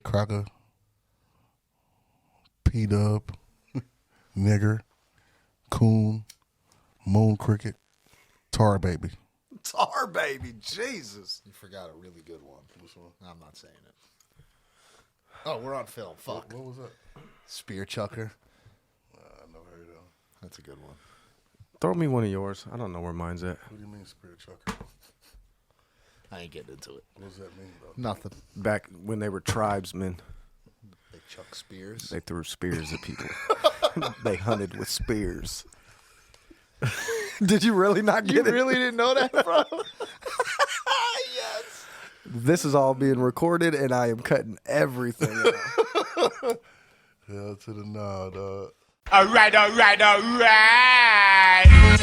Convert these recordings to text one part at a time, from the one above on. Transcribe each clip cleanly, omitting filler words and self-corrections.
Cracker, P-Dub, Nigger, Coon, Moon Cricket, Tar Baby. Tar Baby, Jesus. You forgot a really good one. Which one? I'm not saying it. Oh, we're on film. Fuck. What was that? Spear Chucker. I never heard of that. That's a good one. Throw me one of yours. I don't know where mine's at. What do you mean Spirit Chucker? I ain't getting into it. What does that mean, though? Nothing. Back when they were tribesmen, They chuck spears. they threw spears at people. They hunted with spears. Did you really not get You it? really didn't know that, bro? Yes. This is all being recorded, and I am cutting everything out. Hell to the nah, dog. All right.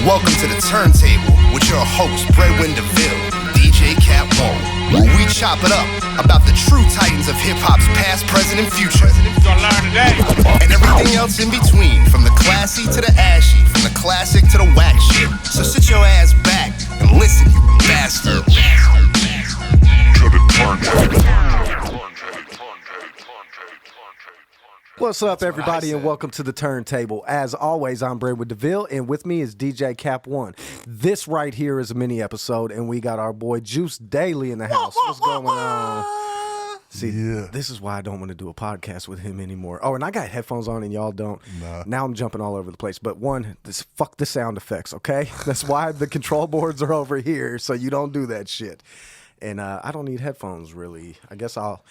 Welcome to the Turntable with your host, Breadwin, Deville, DJ Cap One, where we chop it up about the true titans of hip-hop's past, present, and future. Gonna learn today. And everything else in between, from the classy to the ashy, from the classic to the whack shit. So sit your ass back and listen, you bastard. To the turntable. What's up, everybody, and welcome to the Turntable. As always, I'm Breadwin Deville, and with me is DJ Cap One. This right here is a mini episode, and we got our boy Juice Daley in the house. What's going on? See, This is why I don't want to do a podcast with him anymore. Oh, and I got headphones on, and y'all don't. Nah. Now I'm jumping all over the place. But one, fuck the sound effects, okay? That's why the control boards are over here, so you don't do that shit. And I don't need headphones, really. I guess I'll...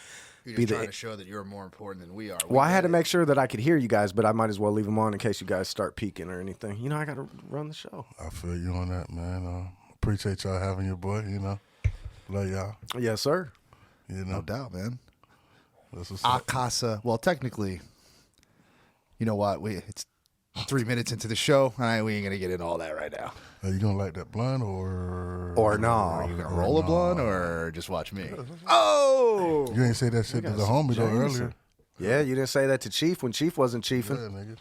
You're just trying to show that you're more important than we are. Well, I had to make sure that I could hear you guys, but I might as well leave them on in case you guys start peeking or anything. You know, I got to run the show. I feel you on that, man. Appreciate y'all having your boy, you know. Love y'all. Yes, sir. You know. No doubt, man. That's what's up. Akasa. Well, technically, you know what? It's 3 minutes into the show. We ain't going to get into all that right now. Are you going to light that blunt or no? Are you going to roll a blunt or just watch me? Oh! You ain't say that shit to the homie, though, earlier. Yeah, you didn't say that to Chief when Chief wasn't chiefing. Yeah, nigga.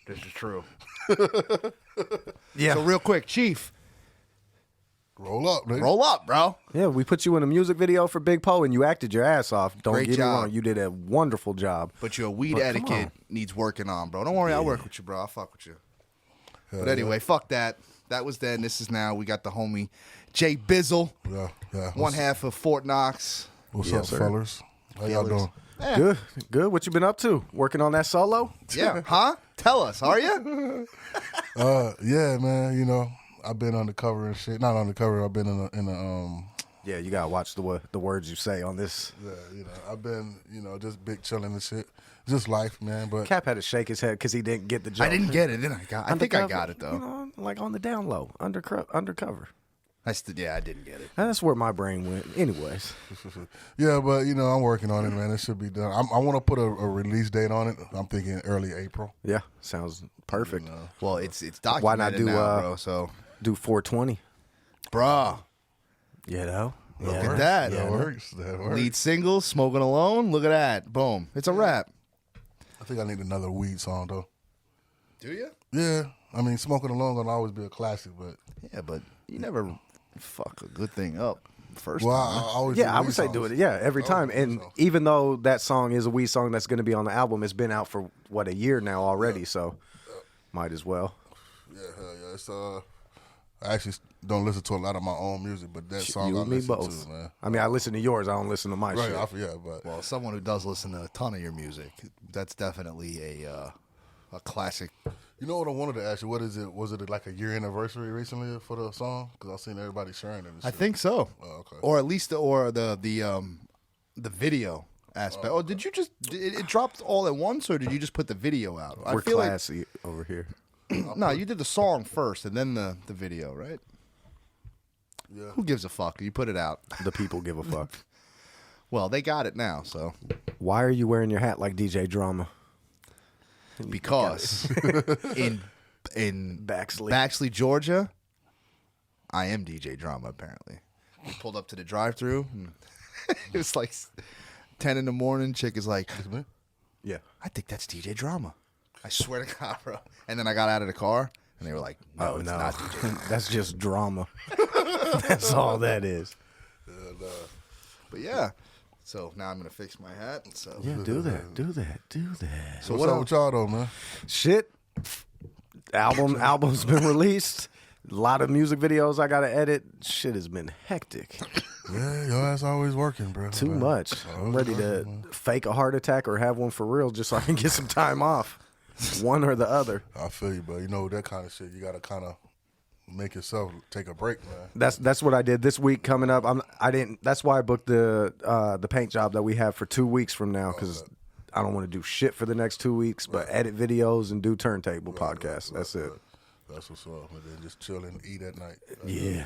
This is true. Yeah. So real quick, Chief, Roll up, nigga. roll up, bro. Yeah, we put you in a music video for Big Poe, and you acted your ass off. Don't Great get me job. wrong. You did a wonderful job. But your weed But come etiquette on. needs working on, bro. Don't worry, I'll work with you, bro. I'll fuck with you. Hell But anyway, fuck that. That was then. This is now. We got the homie Jay Bizzle, Yeah. one half of Fort Knox. What's Yes, up, sir. fellas? How y'all doing? Good. Good. What you been up to? Working on that solo? Yeah, huh? Tell us, are you? Yeah, man. You know, I've been undercover and shit. Not undercover. I've been in a Yeah, you got to watch the words you say on this. Yeah, you know, I've been, just big chilling and shit. Just life, man. But Cap had to shake his head because he didn't get the joke. I didn't get it, didn't I? I think I got it, though. You know, like on the down low, undercover. I didn't get it. That's where my brain went. Anyways. yeah, but I'm working on it, man. It should be done. I want to put a release date on it. I'm thinking early April. Yeah, sounds perfect. Well, it's documented Why not do now, bro. So, do 420? bruh, You know? look at that. That works. That works. Lead single, Smoking Alone. Look at that. Boom. It's a wrap. I think I need another weed song though. Do you? Yeah, I mean, Smoking Alone gonna always be a classic, but Yeah, but you never fuck a good thing up first well, time. I always Yeah, I weed would say songs. do it. Yeah, every time. And even though that song is a weed song that's going to be on the album, it's been out for a year now already. So might as well. Yeah, hell yeah. It's I actually don't listen to a lot of my own music, but that song You I and me listen both. to, man. I mean, I listen to yours. I don't listen to my Right, shit. I forget, but Well, someone who does listen to a ton of your music, that's definitely a classic. you know what I wanted to ask you? What is it? Was it like a year anniversary recently for the song? Because I've seen everybody sharing it. And I shit. think so. Oh, okay. Or at least the video aspect. Oh, did you just it dropped all at once, or did you just put the video out? We're I feel classy over here. no, you did the song first and then the video, right? Yeah. Who gives a fuck? You put it out. The people give a fuck. Well, they got it now, so Why are you wearing your hat like DJ Drama? because in Baxley. Georgia, I am DJ Drama. Apparently, we pulled up to the drive-through. And it was like 10 in the morning. Chick is like, Me? Yeah. I think that's DJ Drama. I swear to God, bro. And then I got out of the car, and they were like, No, Oh, it's no. not DJ. That's just drama. That's all that is. But yeah, So now I'm gonna fix my hat. So Yeah, do that. So What's what up else? with y'all though, man? Shit. Album's been released. A lot of music videos I gotta edit. Shit has been hectic. Yeah, your ass always working, bro. Too man. much. I'm ready to fake a heart attack or have one for real just so I can get some time off. One or the other. I feel you, but you know that kind of shit. You gotta kind of make yourself take a break, man. That's what I did this week coming up. That's why I booked the paint job that we have for 2 weeks from now because I don't want to do shit for the next 2 weeks, but edit videos and do Turntable podcasts. That's it. That's what's up. And then just chill and eat at night. Yeah.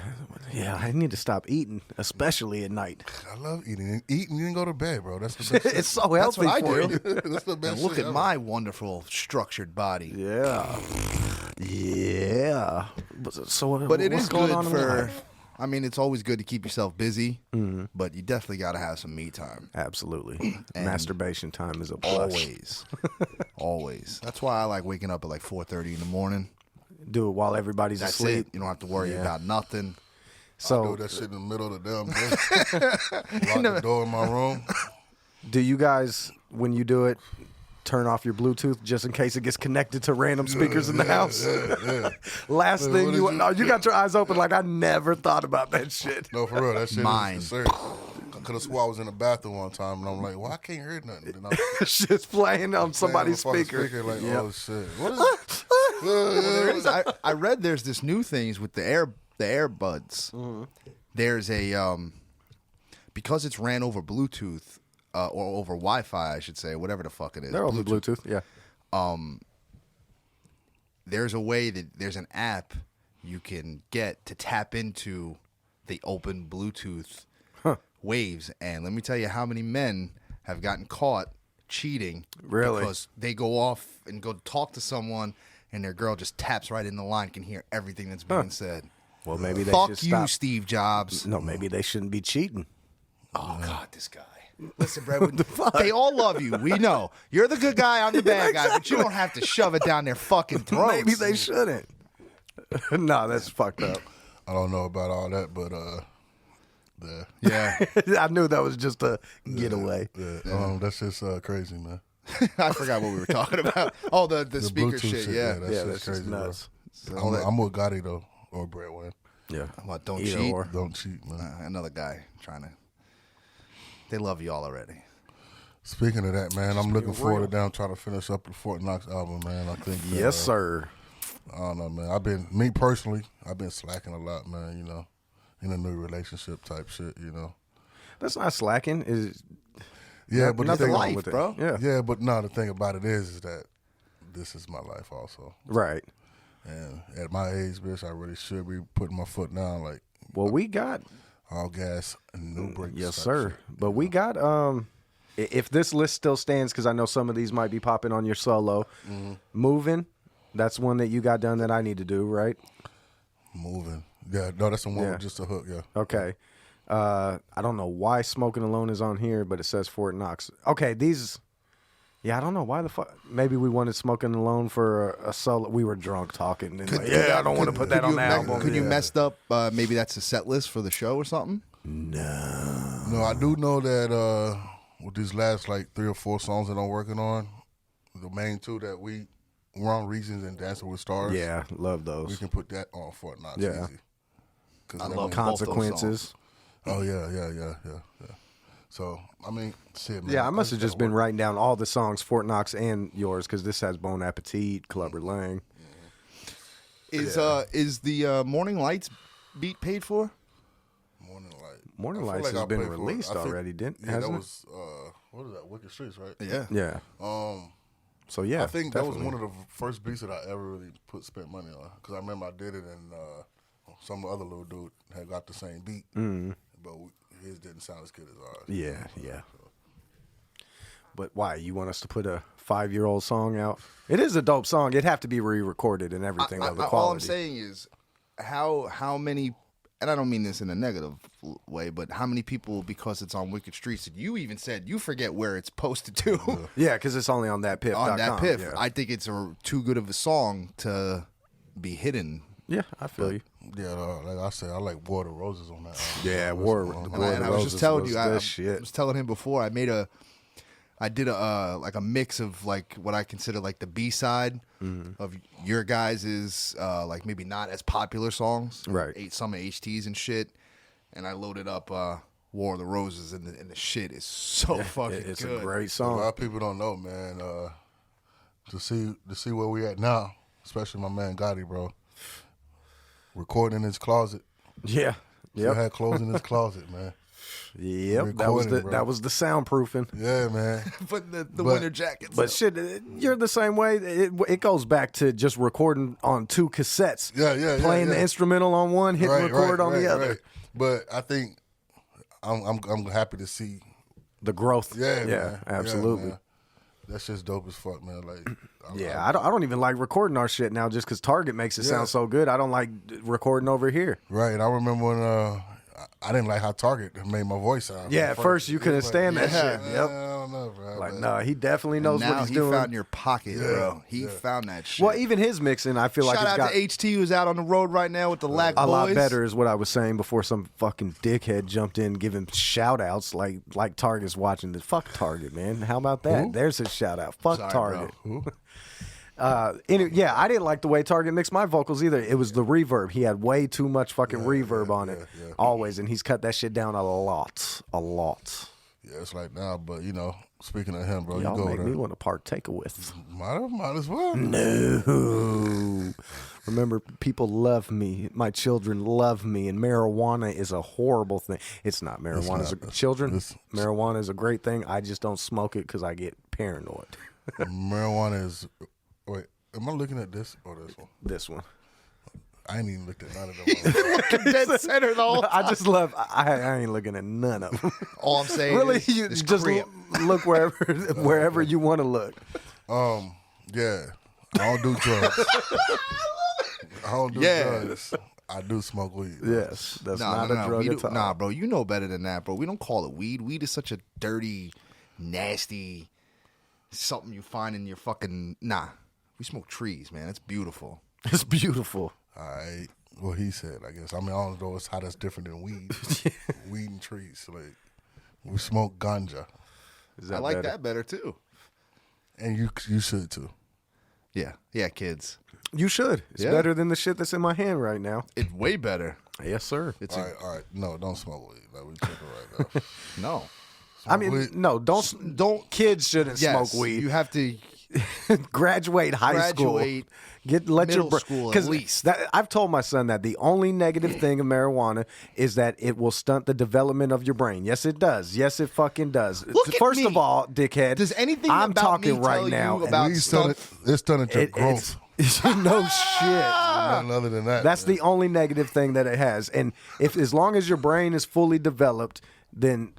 I need to stop eating, especially at night. I love eating. Eating and then go to bed, bro. That's the best shit. It's so That's healthy what I for do. you. That's the best And look shit at ever. my wonderful structured body. Yeah. So, But it what's is going good on in for. life? I mean, it's always good to keep yourself busy, but you definitely got to have some me time. Absolutely. And Masturbation time is a plus. Always, always. That's why I like waking up at like 4:30 in the morning. Do it while everybody's That's asleep. it. You don't have to worry about nothing. I So, do that shit in the middle of the damn day. Lock the door in my room. do you guys, when you do it, turn off your Bluetooth just in case it gets connected to random speakers in the house? Last Wait, thing what you did you- no, you got your eyes open like I never thought about that shit. No, for real, that shit Mine. is serious. I could have swore I was in the bathroom one time, and I'm like, well, I can't hear nothing. Then I'm Shit's playing on somebody's playing on the speaker. fucking like, Yep. oh shit, what is it? There is, I read there's this new things with the earbuds. Mm-hmm. There's a because it's ran over Bluetooth or over Wi-Fi, I should say, whatever the fuck it is. They're over Bluetooth, yeah. There's a way that there's an app you can get to tap into the open Bluetooth waves, and let me tell you how many men have gotten caught cheating. Really? Because they go off and go talk to someone, and their girl just taps right in the line, can hear everything that's being said. Well, maybe they Fuck should you, stop. Steve Jobs. No, maybe they shouldn't be cheating. Oh God, this guy. Listen, Breadwin, they all love you. We know you're the good guy. I'm the bad guy, but you don't have to shove it down their fucking throats. Maybe they shouldn't. No, that's fucked up. I don't know about all that, but Yeah, I knew that was just a getaway. that's just crazy, man. I forgot what we were talking about. Oh, the speaker Bluetooth shit. Yeah. that's Yeah, just that's crazy, just nuts. bro. I'm with Gotti though, or Breadwin. Yeah. What? Don't Either cheat. or. Don't cheat, man. Another guy trying to. They love you all already. Speaking of that, man, I'm looking being forward real. to trying to finish up the Fort Knox album, man. I think. Yes, sir. I don't know, man. Me personally, I've been slacking a lot, man. You know, in a new relationship type shit. You know. That's not slacking. Is Yeah, but the nothing thing, wrong with it, bro. Yeah. yeah, but no, the thing about it is that this is my life also, Right. and at my age, bitch, I really should be putting my foot down, like Well, we got all gas and no brakes. yes, type sir. shit. But we got if this list still stands, because I know some of these might be popping on your solo. Moving, that's one that you got done that I need to do, right? Moving. Yeah, no, that's the one Yeah. with just a hook. Yeah. Okay. I don't know why Smoking Alone is on here, but it says Fort Knox. Okay, these. Yeah, I don't know why the fuck. Maybe we wanted Smoking Alone for a solo. We were drunk talking. And I don't want to put that on the album. Could you messed up? Maybe that's a set list for the show or something. No, I do know that with these last like 3 or 4 songs that I'm working on, the main 2 that we Wrong Reasons and Dancing with Stars. Yeah, love we those. can put that on Fort Knox. Yeah. Easy. 'Cause I that love one- Consequences. Oh yeah. So I mean, shit, man. Yeah, I must have just been gotta work. writing down all the songs, Fort Knox and yours, because this has Bon Appetit, Clubber Lang. Is the Morning Lights beat paid for? Morning Light. Morning I feel Lights like has I been paid for it. released I think- already, Yeah, that hasn't it? was what is that? Wicked Streets, right? Yeah. Yeah. So yeah, I think definitely. that was one of the first beats that I ever really spent money on, because I remember I did it and some other little dude had got the same beat, but his didn't sound as good as ours. Yeah. But why? You want us to put a 5-year-old song out? It is a dope song. It'd have to be re-recorded and everything of the quality. All I'm saying is how many, and I don't mean this in a negative way, but how many people, because it's on Wicked Streets, that you even said you forget where it's posted to Yeah, because it's only on that piff.com. on that piff. Yeah. I think it's too good of a song to be hidden. Yeah, I feel you. Yeah, like I said, I like War of the Roses on that. Yeah, War War of of the the And I was just telling you, I shit. was telling him before. I did a like a mix of like what I consider like the B side of your guys's like maybe not as popular songs, Right. Ate some HTs and shit, and I loaded up War of the Roses, and the shit is so fucking It's good. a great A song. lot of people don't know, man. To see where we at now, especially my man Gotti, bro. Recording in his closet. Yeah. He Yep. had clothes in his closet, man. Yep. That was Recording, bro. that was the soundproofing. Yeah, man. But the But- winter jackets. But shit, you're the same way. It goes back to just recording on 2 cassettes. Yeah, Playing the instrumental on one, hitting record on the other. Right. But I think I'm happy to see. The growth. Yeah, Yeah, man. absolutely. Yeah, man. That's just dope as fuck, man. Like, I don't even like recording our shit now just because Target makes it sound so good. I don't like recording over here. right. And I remember when I didn't like how Target made my voice sound. Yeah, at first you couldn't stand that shit. Man, Yep. I don't know, bro. Like, but- no, he definitely And knows now what he's he doing. found your pocket, bro. He yeah. found that shit. Well, even his mixing, I feel like Shout it's out got to HT who's out on the road right now with the Lack a Boys. lot better, is what I was saying before some fucking dickhead jumped in giving shout outs like Target's watching this. Fuck Target, man. How about that? Who? There's his shout out. Fuck Sorry, Target. Who? Yeah, I didn't like the way Target mixed my vocals either. It was the reverb. He had way too much fucking reverb on it. Always, and he's cut that shit down a lot. Yeah, it's like now, but speaking of him, bro, Y'all you go make there. me want to partake with. Might as well. No. Remember, people love me. My children love me, and marijuana is a horrible thing. It's not. Marijuana marijuana is a great thing. I just don't smoke it because I get paranoid. Marijuana is. Wait, am I looking at this or this one? This one. I ain't even looked at none of them. Dead center though. I just love. I ain't looking at none of them. All I'm saying Really, is you this just crib. look wherever you want to look. Yeah, I don't do drugs. I don't do drugs. I do smoke weed. Yes, that's Nah, not a drug at all. Nah, bro, you know better than that, bro. We don't call it weed. Weed is such a dirty, nasty something you find in your fucking. Nah, we smoke trees, man. It's beautiful. It's beautiful. All right. Well, he said, I guess. I mean, I don't know how that's different than weed. Weed and trees. Like, we smoke ganja. Is I like better? that better too. And you should too. Yeah, kids. You should. It's Yeah. better than the shit that's in my hand right now. It's way better. Yes, sir. It's All right. No, don't smoke weed. Like, we tripping right now. no. I mean, weed. no, don't. Kids shouldn't Yes, smoke weed. You have to. Graduate high school. Graduate Let your middle school at 'cause least. I've told my son that the only negative thing of marijuana is that it will stunt the development of your brain. Yes, it does. Yes, it fucking does. Look at First me. of all, dickhead. Does anything I'm about talking me right tell now. you and about Weed's done it's done into growth. it's no shit. Nothing other than that. That's man. the only negative thing that it has. And as long as your brain is fully developed, then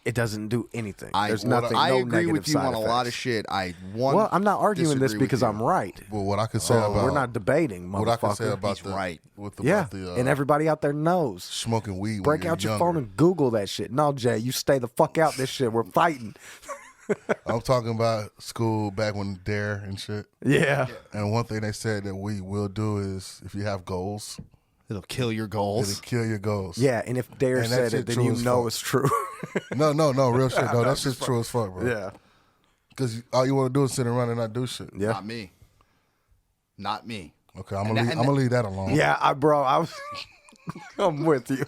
it doesn't do anything. There's nothing. I no agree negative with you side on a lot of effects. shit. Well, I'm not arguing this disagree with because you. I'm right. Well, what I can say about We're not debating, what I can say motherfucker. about He's the right. Yeah, about the and everybody out there knows. smoking weed. when Break you're out your younger. phone and Google that shit. No, Jay, you stay the fuck out this shit. We're fighting. I'm talking about school back when Dare and shit. Yeah. And one thing they said that we will do is if you have goals, It'll kill your it'll goals. kill your goals. Yeah, and if Dare And that said shit it, then true you as know fuck. it's true. No, real shit. No, that shit's true as fuck, bro. yeah. Because all you want to do is sit around and not do shit. Yeah. Not me. Not me. Okay, I'm And gonna that- leave, leave that alone. Yeah, I was. I'm with you.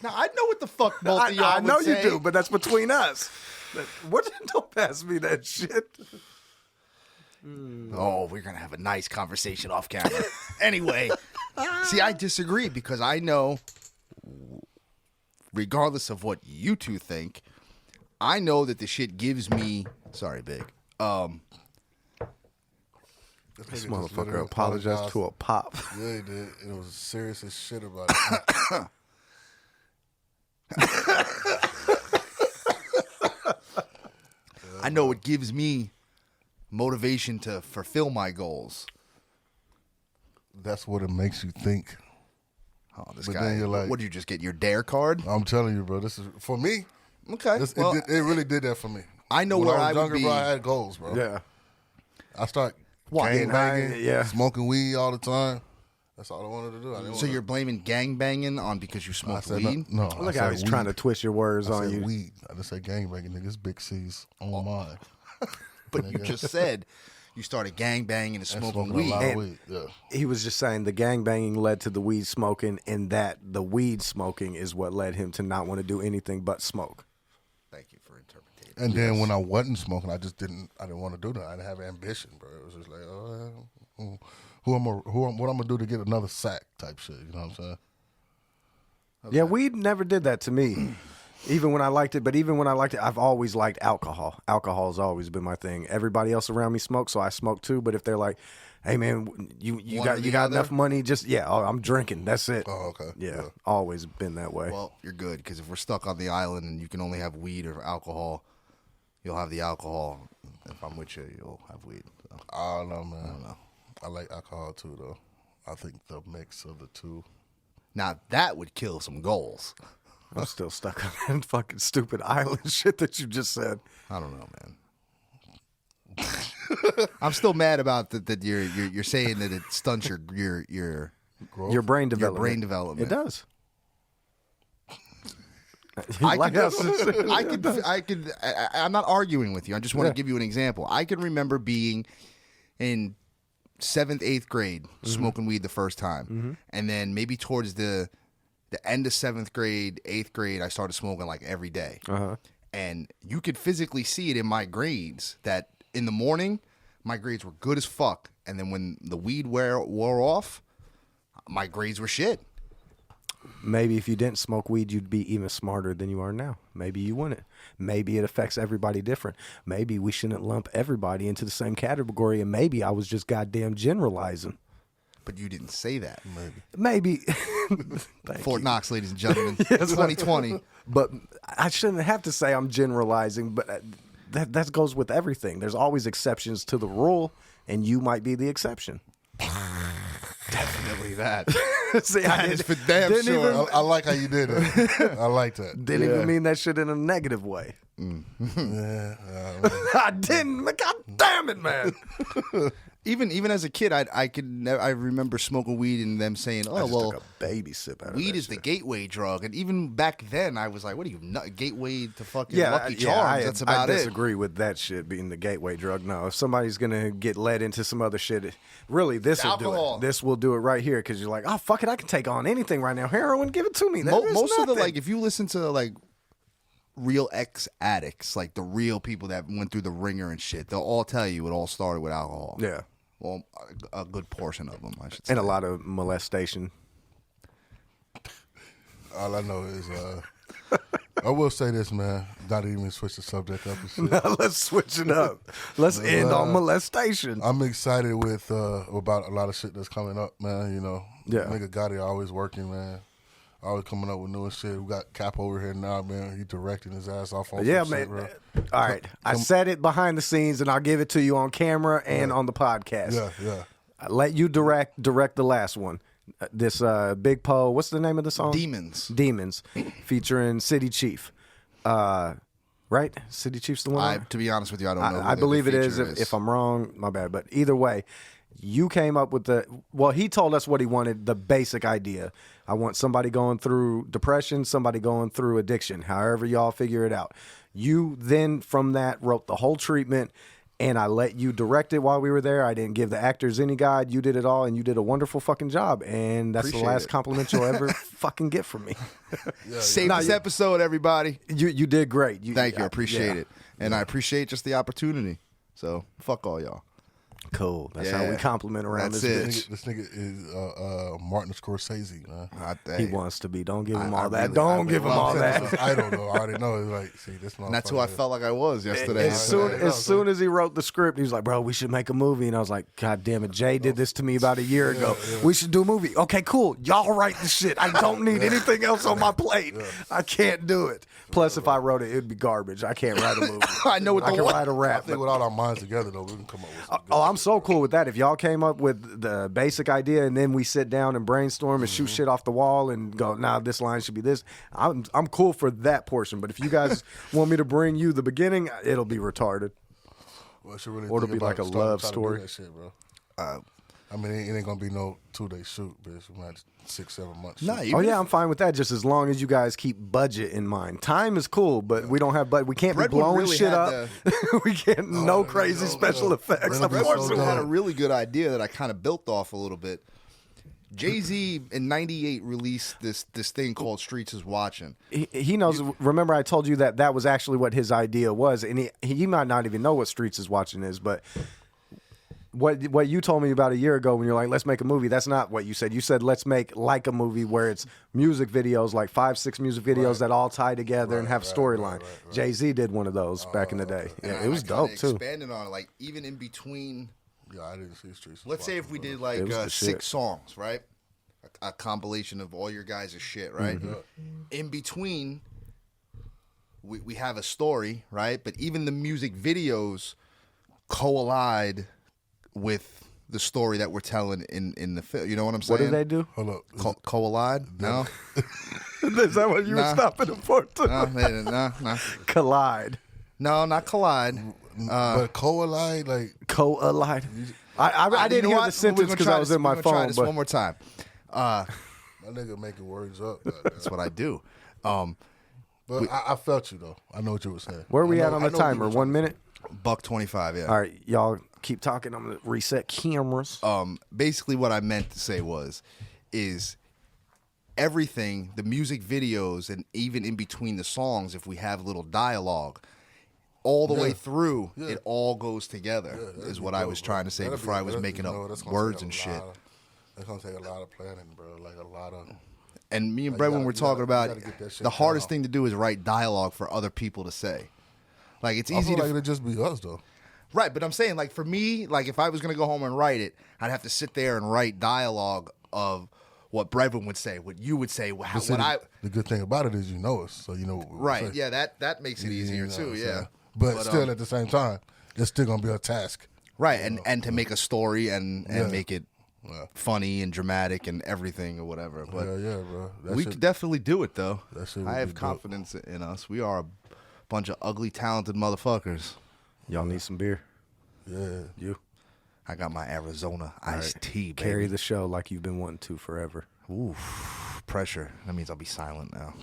Now I know what the fuck both of y'all I know would you say. do, but that's between us. What? Don't pass me that shit. Oh, we're gonna have a nice conversation off camera. Anyway, see, I disagree because I know, regardless of what you two think, I know that the shit gives me. Sorry, Big. This Motherfucker apologized to a pop. Yeah, he did. And it was serious as shit about it. I know it gives me motivation to fulfill my goals. That's what it makes you think. Oh, this But guy! then you're like- what did you just get your dare card? I'm telling you, bro. This is for me. Okay, well, It really did that for me. I know when where I I was would younger, be. bro. I had goals, bro. Yeah. I start What, gang getting high, banging, yeah. smoking weed all the time, That's all I wanted to do. I didn't So wanna- you're blaming gangbanging on because you I smoked said weed? no. Look I how said he's weed. trying to twist your words I on said you. weed. I just said gangbanging, nigga. It's Big C's on mine. But you just said you started gangbanging and smoking a weed. lot of weed. Yeah. He was just saying the gangbanging led to the weed smoking, and that the weed smoking is what led him to not want to do anything but smoke. Thank you for interpreting. And then when I wasn't smoking, I didn't want to do that. I didn't have ambition, bro. It was just like, what I'm gonna do to get another sack type shit. You know what I'm saying? Yeah, weed never did that to me. Even when I liked it, but even when I liked it, I've always liked alcohol. Alcohol has always been my thing. Everybody else around me smokes, so I smoke too. But if they're like, "Hey man, you got enough money?" I'm drinking. That's it. Oh, okay. Yeah, always been that way. Well, you're good because if we're stuck on the island and you can only have weed or alcohol, you'll have the alcohol. If I'm with you, you'll have weed. So. I don't know, man. I don't know. I like alcohol too, though. I think the mix of the two. Now that would kill some goals. I'm still stuck on that fucking stupid island shit that you just said. I don't know, man. I'm still mad about that. You're saying that it stunts your Brain development. Your brain development. It does. I'm not arguing with you. I just want to give you an example. I can remember being in 7th, 8th grade, smoking weed the first time. And then maybe towards the end of 7th grade, 8th grade, I started smoking like every day. And you could physically see it in my grades that in the morning, my grades were good as fuck. And then when the weed wore off, my grades were shit. Maybe if you didn't smoke weed, you'd be even smarter than you are now. Maybe you wouldn't. Maybe it affects everybody different. Maybe we shouldn't lump everybody into the same category, and maybe I was just goddamn generalizing. But you didn't say that. Maybe. Fort Knox, ladies and gentlemen, 2020. But I shouldn't have to say I'm generalizing, but that goes with everything. There's always exceptions to the rule, and you might be the exception. Definitely that. See, That is for damn didn't sure. even- I like how you did it. I like that. Didn't even mean that shit in a negative way. I didn't. God damn it, man. Even as a kid, I remember smoking weed and them saying, "Oh, I just well, took a baby sip out of weed that is the shit. gateway drug." And even back then, I was like, "What are you, gateway to fucking Yeah, Lucky Charms?" That's about I it. disagree with that shit being the gateway drug. No, if somebody's gonna get led into some other shit, really, this will do Alcohol. it. This will do it right here because you're like, oh fuck it, I can take on anything right now. Heroin, give it to me. Most of the if you listen to like real ex addicts, like the real people that went through the ringer and shit, they'll all tell you it all started with alcohol. Yeah. Well, a good portion of them, I should say. And a lot of molestation. All I know is, I will say this, man. Not even switch the subject up and shit. Now let's switch it up. Let's end on molestation. I'm excited with about a lot of shit that's coming up, man. You know, Yeah. nigga Gotti always working, man. Always coming up with new shit. We got Cap over here now, man. He directing his ass off on Yeah, some man. shit, bro. All right. I said it behind the scenes, and I'll give it to you on camera and on the podcast. Yeah. I let you direct the last one. This Big Poe, what's the name of the song? Demons, featuring City Chief. Right? City Chief's the one? To be honest with you, I don't know. I believe it is. If I'm wrong, my bad. But either way, you came up with he told us what he wanted, the basic idea. I want somebody going through depression, somebody going through addiction, however y'all figure it out. You then, from that, wrote the whole treatment, and I let you direct it while we were there. I didn't give the actors any guide. You did it all, and you did a wonderful fucking job. And that's Appreciate the last it. compliment you'll ever fucking get from me. Save this episode, everybody. You did great. Thank you. I appreciate yeah. it. And I appreciate just the opportunity. So, fuck all y'all. Cool. That's how we Yeah. compliment around That's this it. bitch. This nigga is Martin Scorsese, man. He wants to be. Don't give him all I that. really- Don't I give him really- all I'm saying that. this is idol, though. I already know. It's like, see, this motherfucker. And that's who I felt like I was yesterday. As soon as he wrote the script, he was like, "Bro, we should make a movie." And I was like, "God damn it, Jay did this to me about a year ago. We should do a movie." Okay, cool. Y'all write the shit. I don't need anything else on my plate. I can't do it. Plus, if I wrote it, it'd be garbage. I can't write a movie. I know what I the can what- write a I rap. think with all our minds together, though, we can come up with some good Oh, I'm so cool with that. If y'all came up with the basic idea and then we sit down and brainstorm and shoot shit off the wall and go, nah, this line should be this. I'm cool for that portion. But if you guys want me to bring you the beginning, it'll be retarded. Well, I should really Or it'll think be like about a starting love trying to do story. that shit, bro. I mean, it ain't gonna be no 2-day shoot, bitch. We might 6-7 months. Nah, shoot. even Oh yeah, if- I'm fine with that. Just as long as you guys keep budget in mind. Time is cool, but we don't have budget. We can't be Breadwin blowing really shit had up. We can't no crazy special effects. Of Breadwin course, so we had a dope. really good idea that I kind of built off a little bit. Jay Z in '98 released this thing called Streets is Watching. he knows. Remember, I told you that was actually what his idea was, and he might not even know what Streets is Watching is, but. What you told me about a year ago when you're like, let's make a movie, that's not what you said. You said, let's make like a movie where it's music videos, like 5-6 music videos that all tie together and have storyline. Jay Z did one of those back in the day. Yeah, it was I kinda dope too. Expanded on it, like even in between. Yeah, I didn't see Streets. Let's say if we did like It was the 6 shit. songs, right? A compilation of all your guys' shit, right? Mm-hmm. In between, we have a story, right? But even the music videos collide with the story that we're telling in the film. You know what I'm What saying? did they do? Hold up. Collide? No. Is that what you were Nah. stopping it for? Too? No. Collide. No, not collide. But Coalide, like, Co-allied. I You didn't know hear what? the sentence We're gonna because try I was this- in my we're gonna try phone. this But one more time. my nigga making words up. That's what I do. But I felt you, though. I know what you were saying. where are we I at know- on I the know what you timer? were 1 trying minute? $1.25, yeah. All right, y'all keep talking. I'm going to reset cameras. Basically what I meant to say is everything, the music videos, and even in between the songs, if we have little dialogue, all the way through, it all goes together, is what I was trying to say before I was making up words and shit. That's going to take a lot of planning, bro. Like, a lot of... And me and You Breadwin gotta- were you talking gotta- about you gotta get that shit the hardest down. thing to do is write dialogue for other people to say. Like, it's I easy feel to... like it'd just be us, though. Right, but I'm saying, like, for me, like, if I was going to go home and write it, I'd have to sit there and write dialogue of what Breadwin would say, what you would say, But what see, I... the good thing about it is you know us, so you know what we're Right, saying. yeah, that makes it easier, You know too, what I'm yeah. saying? But still, at the same time, it's still going to be a task. Right, and to make a story and Yeah. make it funny and dramatic and everything or whatever. But Yeah, bro. That we shit- could definitely do it, though. that shit would I have be dope. confidence in us. We are a bunch of ugly, talented motherfuckers. Y'all need some beer. Yeah. You I got my Arizona iced tea, baby. carry the show like you've been wanting to forever. Ooh, pressure. That means I'll be silent now.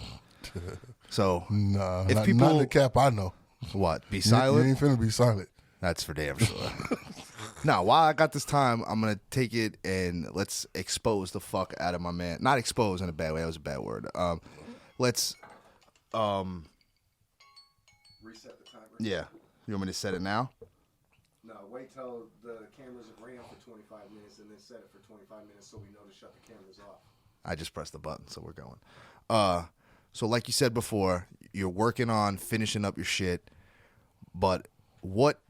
So, Nah, if not people... the cap I know. What, be You silent? ain't finna be silent. That's for damn sure. Now, while I got this time, I'm going to take it and let's expose the fuck out of my man. Not expose in a bad way. That was a bad word. Let's... Reset the timer. Yeah. You want me to set it now? No, wait till the cameras have ran for 25 minutes and then set it for 25 minutes so we know to shut the cameras off. I just pressed the button, so we're going. So like you said before, you're working on finishing up your shit, but what...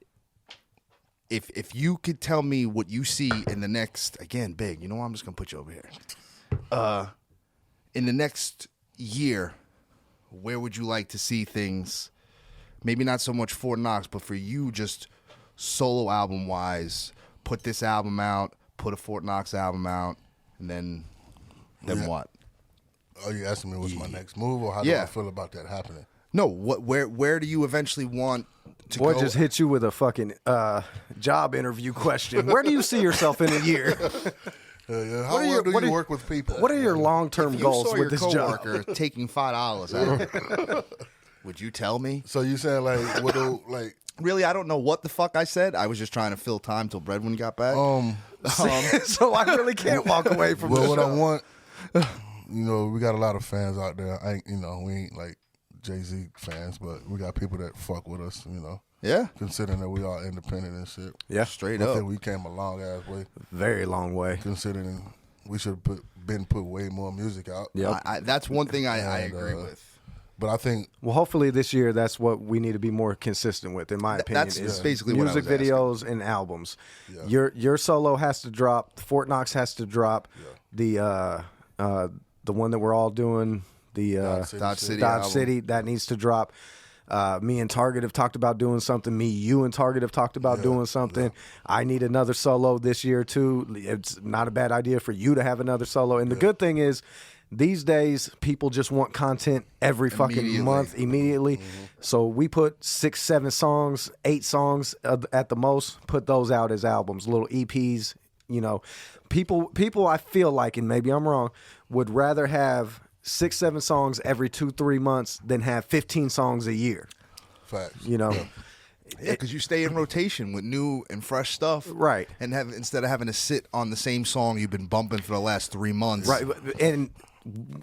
If you could tell me what you see in the next... Again, Big, you know what? I'm just going to put you over here. In the next year, where would you like to see things? Maybe not so much Fort Knox, but for you, just solo album wise, put this album out, put a Fort Knox album out, and then Yeah. what? Are you asking me what's my next move, or how do Yeah. I feel about that happening? No, where do you eventually want to Boy go? just hit you with a fucking job interview question. Where do you see yourself in a year? How well do you work with people? What are your long-term If you goals saw with your this job? coworker taking $5 out of it, would you tell me? So you saying like what do like Really, I don't know what the fuck I said. I was just trying to fill time till Breadwin got back. So I really can't walk away from well the what show. I want? You know, we got a lot of fans out there. We ain't like Jay Z fans, but we got people that fuck with us. You know, Yeah, considering that we are independent and shit. Yeah, straight I up. think we came a long ass way. very long way. Considering we should have put way more music out. Yep. That's one thing I And, agree with. But I think Well, hopefully this year that's what we need to be more consistent with, in my opinion. that's is basically what I music was asking. videos and albums. Your solo has to drop. Fort Knox has to drop. The one that we're all doing, the Dodge City Dodge album. City, that needs to drop. Me and Target have talked about doing something. You and Target have talked about doing something. I need another solo this year too. It's not a bad idea for you to have another solo. And the good thing is, these days people just want content every fucking Immediately. month, immediately. So we put 6, 7 songs, 8 songs at the most. Put those out as albums, little EPs. You know, people I feel like, and maybe I'm wrong, would rather have 6-7 songs every 2-3 months than have 15 songs a year. Facts. You know. Yeah, because you stay in rotation with new and fresh stuff, Right? And instead of having to sit on the same song you've been bumping for the last 3 months, Right. And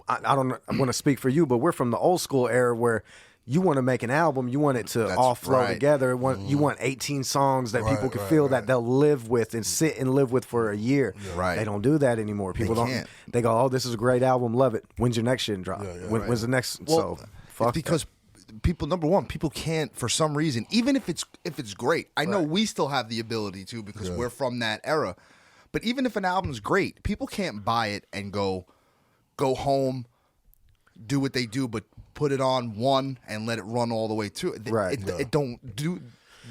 I don't want to speak for you, but we're from the old school era where you want to make an album, you want it to That's all flow right. together. You want 18 songs that people can feel that they'll live with and sit and live with for a year. Right. They don't do that anymore. People don't. can't. They go, "Oh, this is a great album, love it. When's your next shit drop? When's the next?" Well, so fuck because people, number one, people can't for some reason, even if it's great. I know we still have the ability to because we're from that era. But even if an album's great, people can't buy it and go home, do what they do, but put it on one and let it run all the way through. It don't do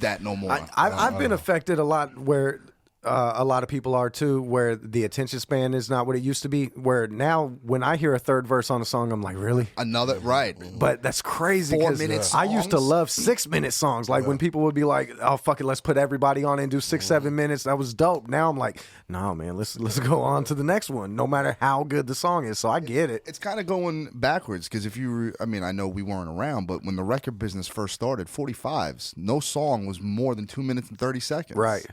that no more. I've been affected a lot where a lot of people are too, where the attention span is not what it used to be. Where now, when I hear a third verse on a song, I'm like, really? Another right. But that's crazy. 4-minute I used to songs? love 6-minute songs. Like when people would be like, "Oh fuck it, let's put everybody on and do 6-7 minutes." That was dope. Now I'm like, "No man, let's go on to the next one." No matter how good the song is. So I get it. It's kind of going backwards because I know we weren't around, but when the record business first started, 45s, no song was more than 2 minutes and 30 seconds. Right.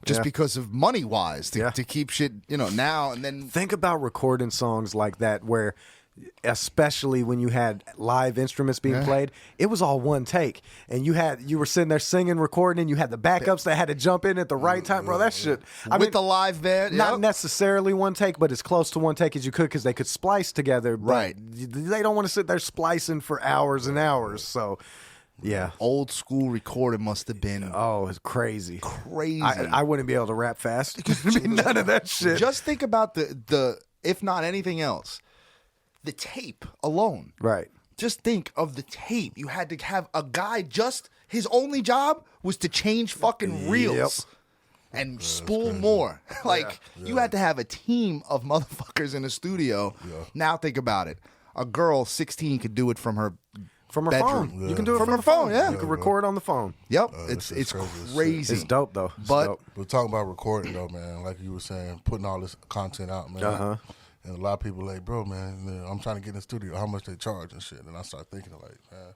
Just because of money wise to keep shit, now and then. Think about recording songs like that where, especially when you had live instruments being played, it was all one take, and you were sitting there singing, recording, and you had the backups that had to jump in at the right time, bro. That shit. I mean, the live band, not necessarily one take, but as close to one take as you could because they could splice together. But Right. They don't want to sit there splicing for hours and hours. So. Yeah. Old school recording must have been Oh, it's crazy. crazy. I wouldn't be able to rap fast. None of that shit. Just think about the if not anything else, the tape alone. Right. Just think of the tape. You had to have a guy his only job was to change fucking reels. And spool more. You had to have a team of motherfuckers in the studio. Yeah. Now think about it. A girl 16 could do it from her bedroom. phone. You can do it from her phone. Yeah, you can record on the phone. Yep, It's it's crazy. It's dope though. It's But dope. We're talking about recording though, man. Like you were saying, putting all this content out, man. And a lot of people like, bro, man, I'm trying to get in the studio. How much they charge and shit? And I start thinking like, man,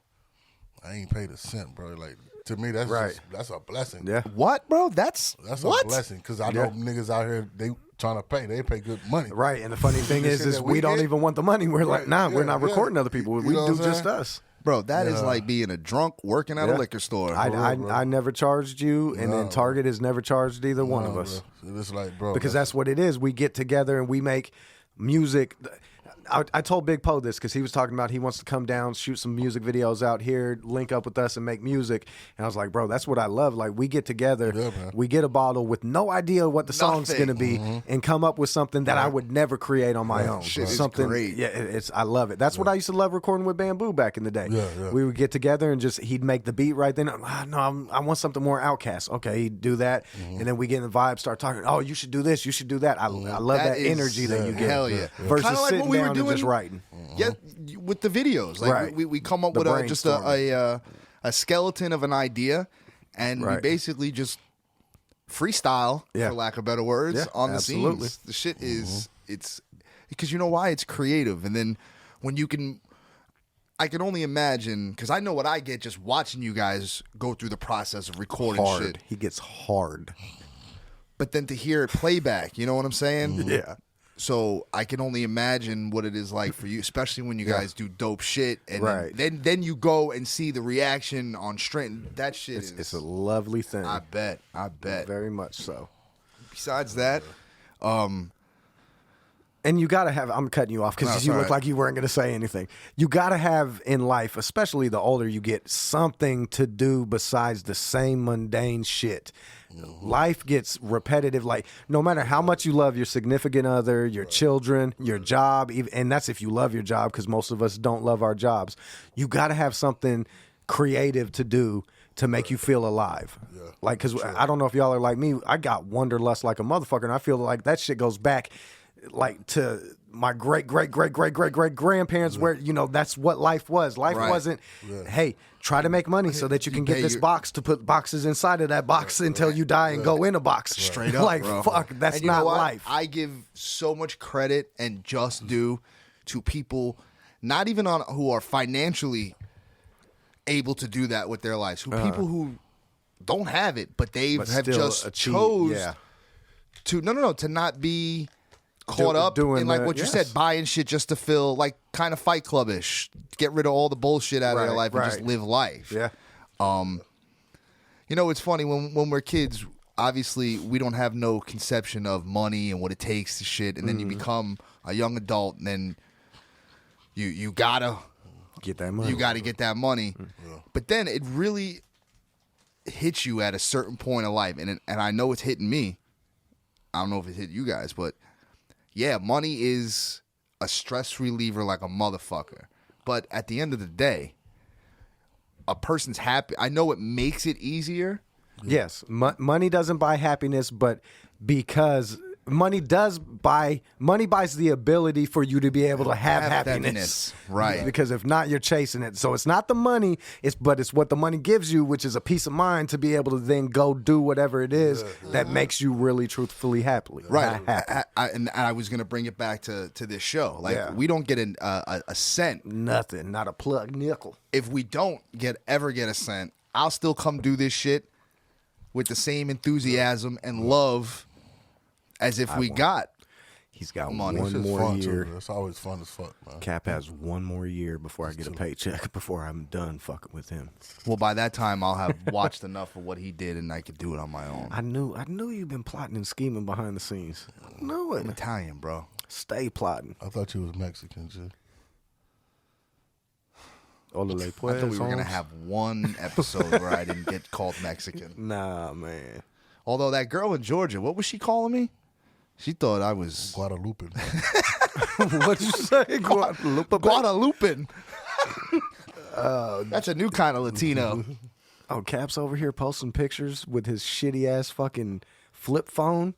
I ain't paid a cent, bro. Like to me, that's that's a blessing. Yeah. what, bro? That's a what? blessing because I know niggas out here they trying to pay. They pay good money. Right. And the funny thing The is shit that we don't get- even want the money. We're like, nah, we're not recording other people. We know do what I'm just saying? us. Bro, that is like being a drunk working at a Yeah. liquor store. I never charged you, and then Target has never charged either one of us. Bro. It's like, bro, Because that's what it is. We get together and we make music. I told Big Poe this because he was talking about he wants to come down, shoot some music videos out here, link up with us and make music. And I was like, bro, that's what I love. Like we get together, we get a bottle with no idea what the song's going to be and come up with something that I would never create on my own. Shit is something great. Yeah, I love it. That's what I used to love recording with Bamboo back in the day. We would get together and he'd make the beat right then. No, I want something more Outcast. Okay, he'd do that. And then we get in the vibe, start talking, oh, you should do this, you should do that. I love that is- energy that you get. Hell yeah. Versus Kinda like sitting what we were down and just doing- writing. Yeah, with the videos. Like Right. we come up The with just brainstorming. a skeleton of an idea, and we Right. basically just freestyle, for lack of better words, Yeah, on the absolutely. scenes. The shit is it's because you know why it's creative, and then when you can. I can only imagine because I know what I get just watching you guys go through the process of recording Hard. shit. He gets hard. But then to hear it playback, you know what I'm saying? Yeah. So I can only imagine what it is like for you, especially when you guys do dope shit, and Right. then you go and see the reaction on straight. That shit It's a lovely thing. I bet. Very much so. Besides that, And you got to have, I'm cutting you off because No, you look sorry. like you weren't going to say anything. You got to have in life, especially the older you get, something to do besides the same mundane shit. Life gets repetitive. Like, no matter how much you love your significant other, your children, your job, and that's if you love your job because most of us don't love our jobs. You got to have something creative to do to make you feel alive. Like, because I don't know if y'all are like me. I got wanderlust like a motherfucker, and I feel like that shit goes back. like to my great grandparents, where that's what life was. Life wasn't, hey, try to make money so that you can get this box to put boxes inside of that box until you die and go in a box. Straight up, like bro. fuck, that's And you know not what? life. I give so much credit and just due to people, not even on who are financially able to do that with their lives. People who don't have it, but they have still just chose to to not be caught up in like what you said, buying shit just to feel like kind of Fight Club-ish. Get rid of all the bullshit out of your life and just live life. Yeah. It's funny when we're kids. Obviously, we don't have no conception of money and what it takes to shit, and then you become a young adult, and then you gotta get that money. You gotta get that money, but then it really hits you at a certain point of life, and I know it's hitting me. I don't know if it hit you guys, but yeah, money is a stress reliever like a motherfucker. But at the end of the day, a person's happy. I know it makes it easier. Yes, money doesn't buy happiness, but because money buys the ability for you to be able to have happiness. Right. Because if not, you're chasing it. So it's not the money, but it's what the money gives you, which is a peace of mind to be able to then go do whatever it is that makes you really truthfully happy. Right. And I was going to bring it back to this show. Like, we don't get a cent. Nothing. Not a plug nickel. If we don't ever get a cent, I'll still come do this shit with the same enthusiasm and love as if we got. He's got money. one more year. It's always fun as fuck, man. Cap has one more year before I get a paycheck, before I'm done fucking with him. Well, by that time, I'll have watched enough of what he did, and I could do it on my own. I knew you've been plotting and scheming behind the scenes. I knew it. I'm Italian, bro. Stay plotting. I thought you was Mexican, Jay. I thought we were going to have one episode where I didn't get called Mexican. Nah, man. Although that girl in Georgia, what was she calling me? She thought I was Guadalupe. What'd you say? Guadalupe. That's a new kind of Latino. Oh, Cap's over here posting pictures with his shitty ass fucking flip phone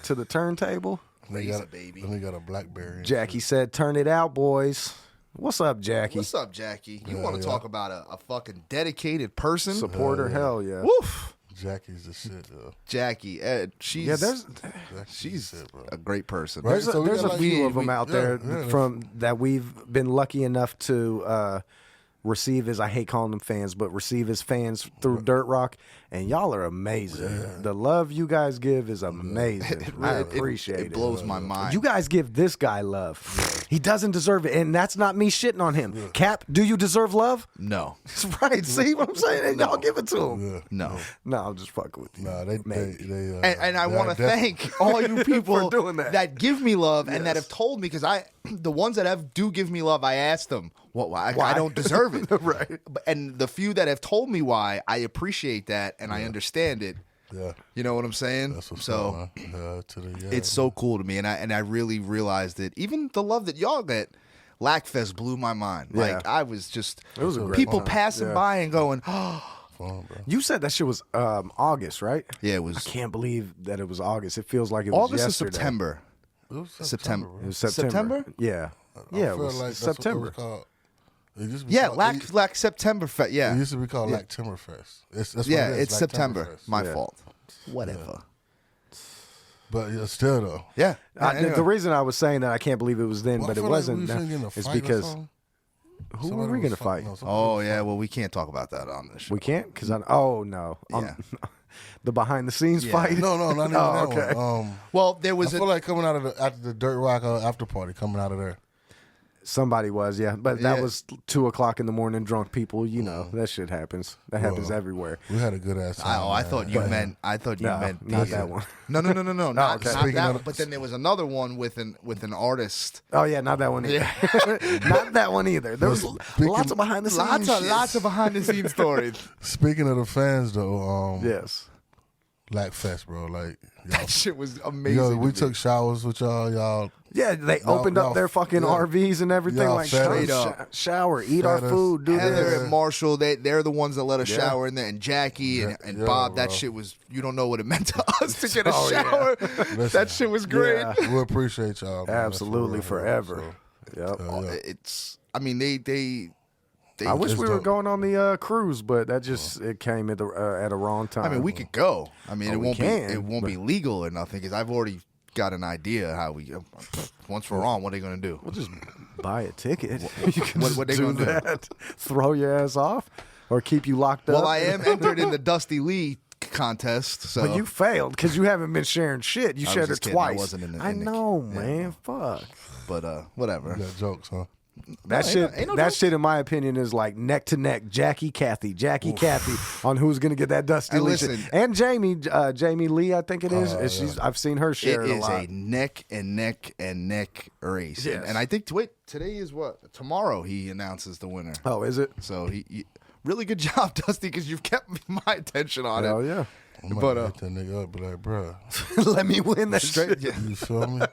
to the turntable. Lazy baby. Then he got a BlackBerry. Jackie said, "Turn it out, boys." What's up, Jackie? What's up, Jackie? You want to talk about a fucking dedicated person? Supporter, hell yeah. Woof. Jackie's the shit, though. Jackie, she's she's a great person. Right? There's a like, few of them out there yeah. from that we've been lucky enough to receive as, I hate calling them fans, but receive as fans through Dirt Rock, and y'all are amazing. Yeah. The love you guys give is amazing. I appreciate it. It blows my mind. You guys give this guy love. He doesn't deserve it, and that's not me shitting on him. Yeah. Cap, do you deserve love? No. That's right. See what I'm saying? And y'all give it to him. Yeah. No, I'm just fucking with you. Nah, and I want to thank all you people for doing that give me love and that have told me, because the ones that do give me love, I asked them why I don't deserve it. Right. And the few that have told me why, I appreciate that and I understand it. Yeah. You know what I'm saying? That's what's so up, it's so cool to me, and I really realized that even the love that y'all get, Lackfest blew my mind. Yeah. Like, I was just, it was a great people time. passing by and going, fun, bro. You said that shit was August, right? Yeah, it was. I can't believe that it was August. It feels like it was August yesterday. or September. It was September. It was September. Yeah. Yeah, it was like September. It used to be Lack September Fest. Yeah. It used to be called Lacktimberfest. That's what it's September. My Yeah. fault. Whatever. But still though. Yeah. The reason I was saying that I can't believe it was then, Well, but I it feel wasn't. Like we get in a it's fight or because something. who Somebody were we was going to fighting, fight? no, somebody Oh was yeah. fighting. Well, we can't talk about that on this show. We can't because no. Yeah. The behind the scenes fight. No, not even that okay. one. Well, there was I feel like coming out of after the Dirt Rock after party, coming out of there. Somebody was, but that Yeah. was 2:00 in the morning. Drunk people, that shit happens. That happens everywhere. We had a good ass time. I thought you meant. I thought you No, meant not that one. No. Not okay. that one. But then there was another one with an artist. Oh yeah, not that one either. Not that one either. There was lots of behind the scenes. Lots of behind the scenes stories. Speaking of the fans, though, Yes. Lackfest, bro. Like, That shit was amazing. we took showers with y'all. Yeah, they opened up their fucking RVs and everything. Y'all Like, fed shower, eat our Fed us. food, do Heather this. and Marshall, they're the ones that let us shower in there, and Jackie and Yeah, Bob. That bro. shit was, you don't know what it meant to us to get a Oh, yeah. shower. Listen, That shit was great. Yeah. We appreciate y'all. Man. Absolutely, That's for real, forever. bro. Yep. Yeah. It's, I mean, they I wish It's we were dope. going on the cruise, but that just it came at a wrong time. I mean, we could go. I mean, Oh, it we won't can, be but- legal or nothing because I've already got an idea how we. Once we're on, what are they gonna do? We'll just buy a ticket. You can What- just what they do gonna do? that. Throw your ass off, or keep you locked up. Well, I am entered in the Dusty Lee contest, so But you failed because you haven't been sharing shit. You I was shared it just kidding. I twice. wasn't in the- I in the- know, yeah. man. Fuck. But whatever. You got jokes, huh? That shit. ain't no that joke. shit, in my opinion, is like neck to neck. Jackie, Kathy on who's gonna get that Dusty And Lee listen- shit. And Jamie Lee, I think it is. And she's. I've seen her It share it a is lot. a neck and neck and neck race, Yes. and I think today is what? Tomorrow he announces the winner. Oh, is it? So he really good job, Dusty, because you've kept my attention on Hell it. yeah. I'm But, hit that nigga up, be like, bro, Let me win that Straight, shit. yeah. you feel me?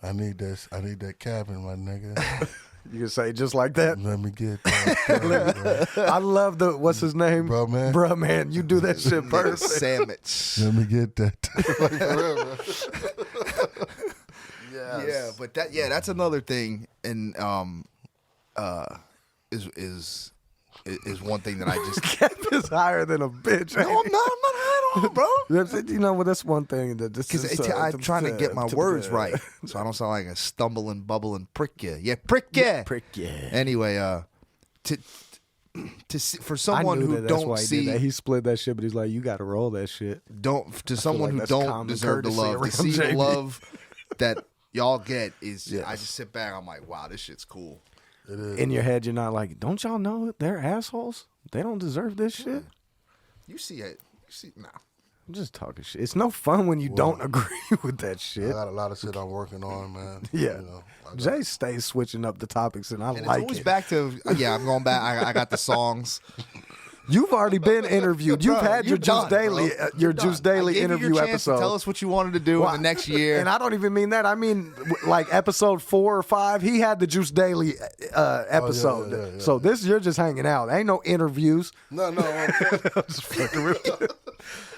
I need that cabin, my nigga. You can say it just like that. Let me get that. I love the what's his name, Bro, man. Bruh, man, you do that shit perfect. Sandwich. Let me get that. Like, for real, bro. Yeah, but that's another thing, and is one thing that I just Cap is higher than a bitch. no, I'm not high at all, bro. You know, well, that's one thing that this Because is, I'm trying to get my words right, so I don't sound like a stumbling, bubbling prick you. Yeah, prick you. Prick yeah. Anyway, to see, for someone I knew who that's why don't he see did that. He split that shit, but he's like, you got to roll that shit. someone who that's don't common deserve the courtesy love, to around see the JB. love that y'all get is Yes. I just sit back. I'm like, wow, this shit's cool. It is. In your head, you're not like, don't y'all know they're assholes? They don't deserve this shit. You see it? You see now? I'm just talking shit. It's no fun when you don't agree with that I shit. got a lot of shit I'm working on, man. Yeah. You know, I got- Jay stays switching up the topics, and I And like it's always it. back to I'm going back. I got the songs. You've already been interviewed. You've Bro, had your you're Juice done, Daily, bro. your You're Juice done. Daily I gave interview you your chance episode. To tell us what you wanted to do in the next year. And I don't even mean that. I mean, like episode 4 or 5, he had the Juice Daily episode. yeah. So this, you're just hanging out. Ain't no interviews. No. Just fucking with you.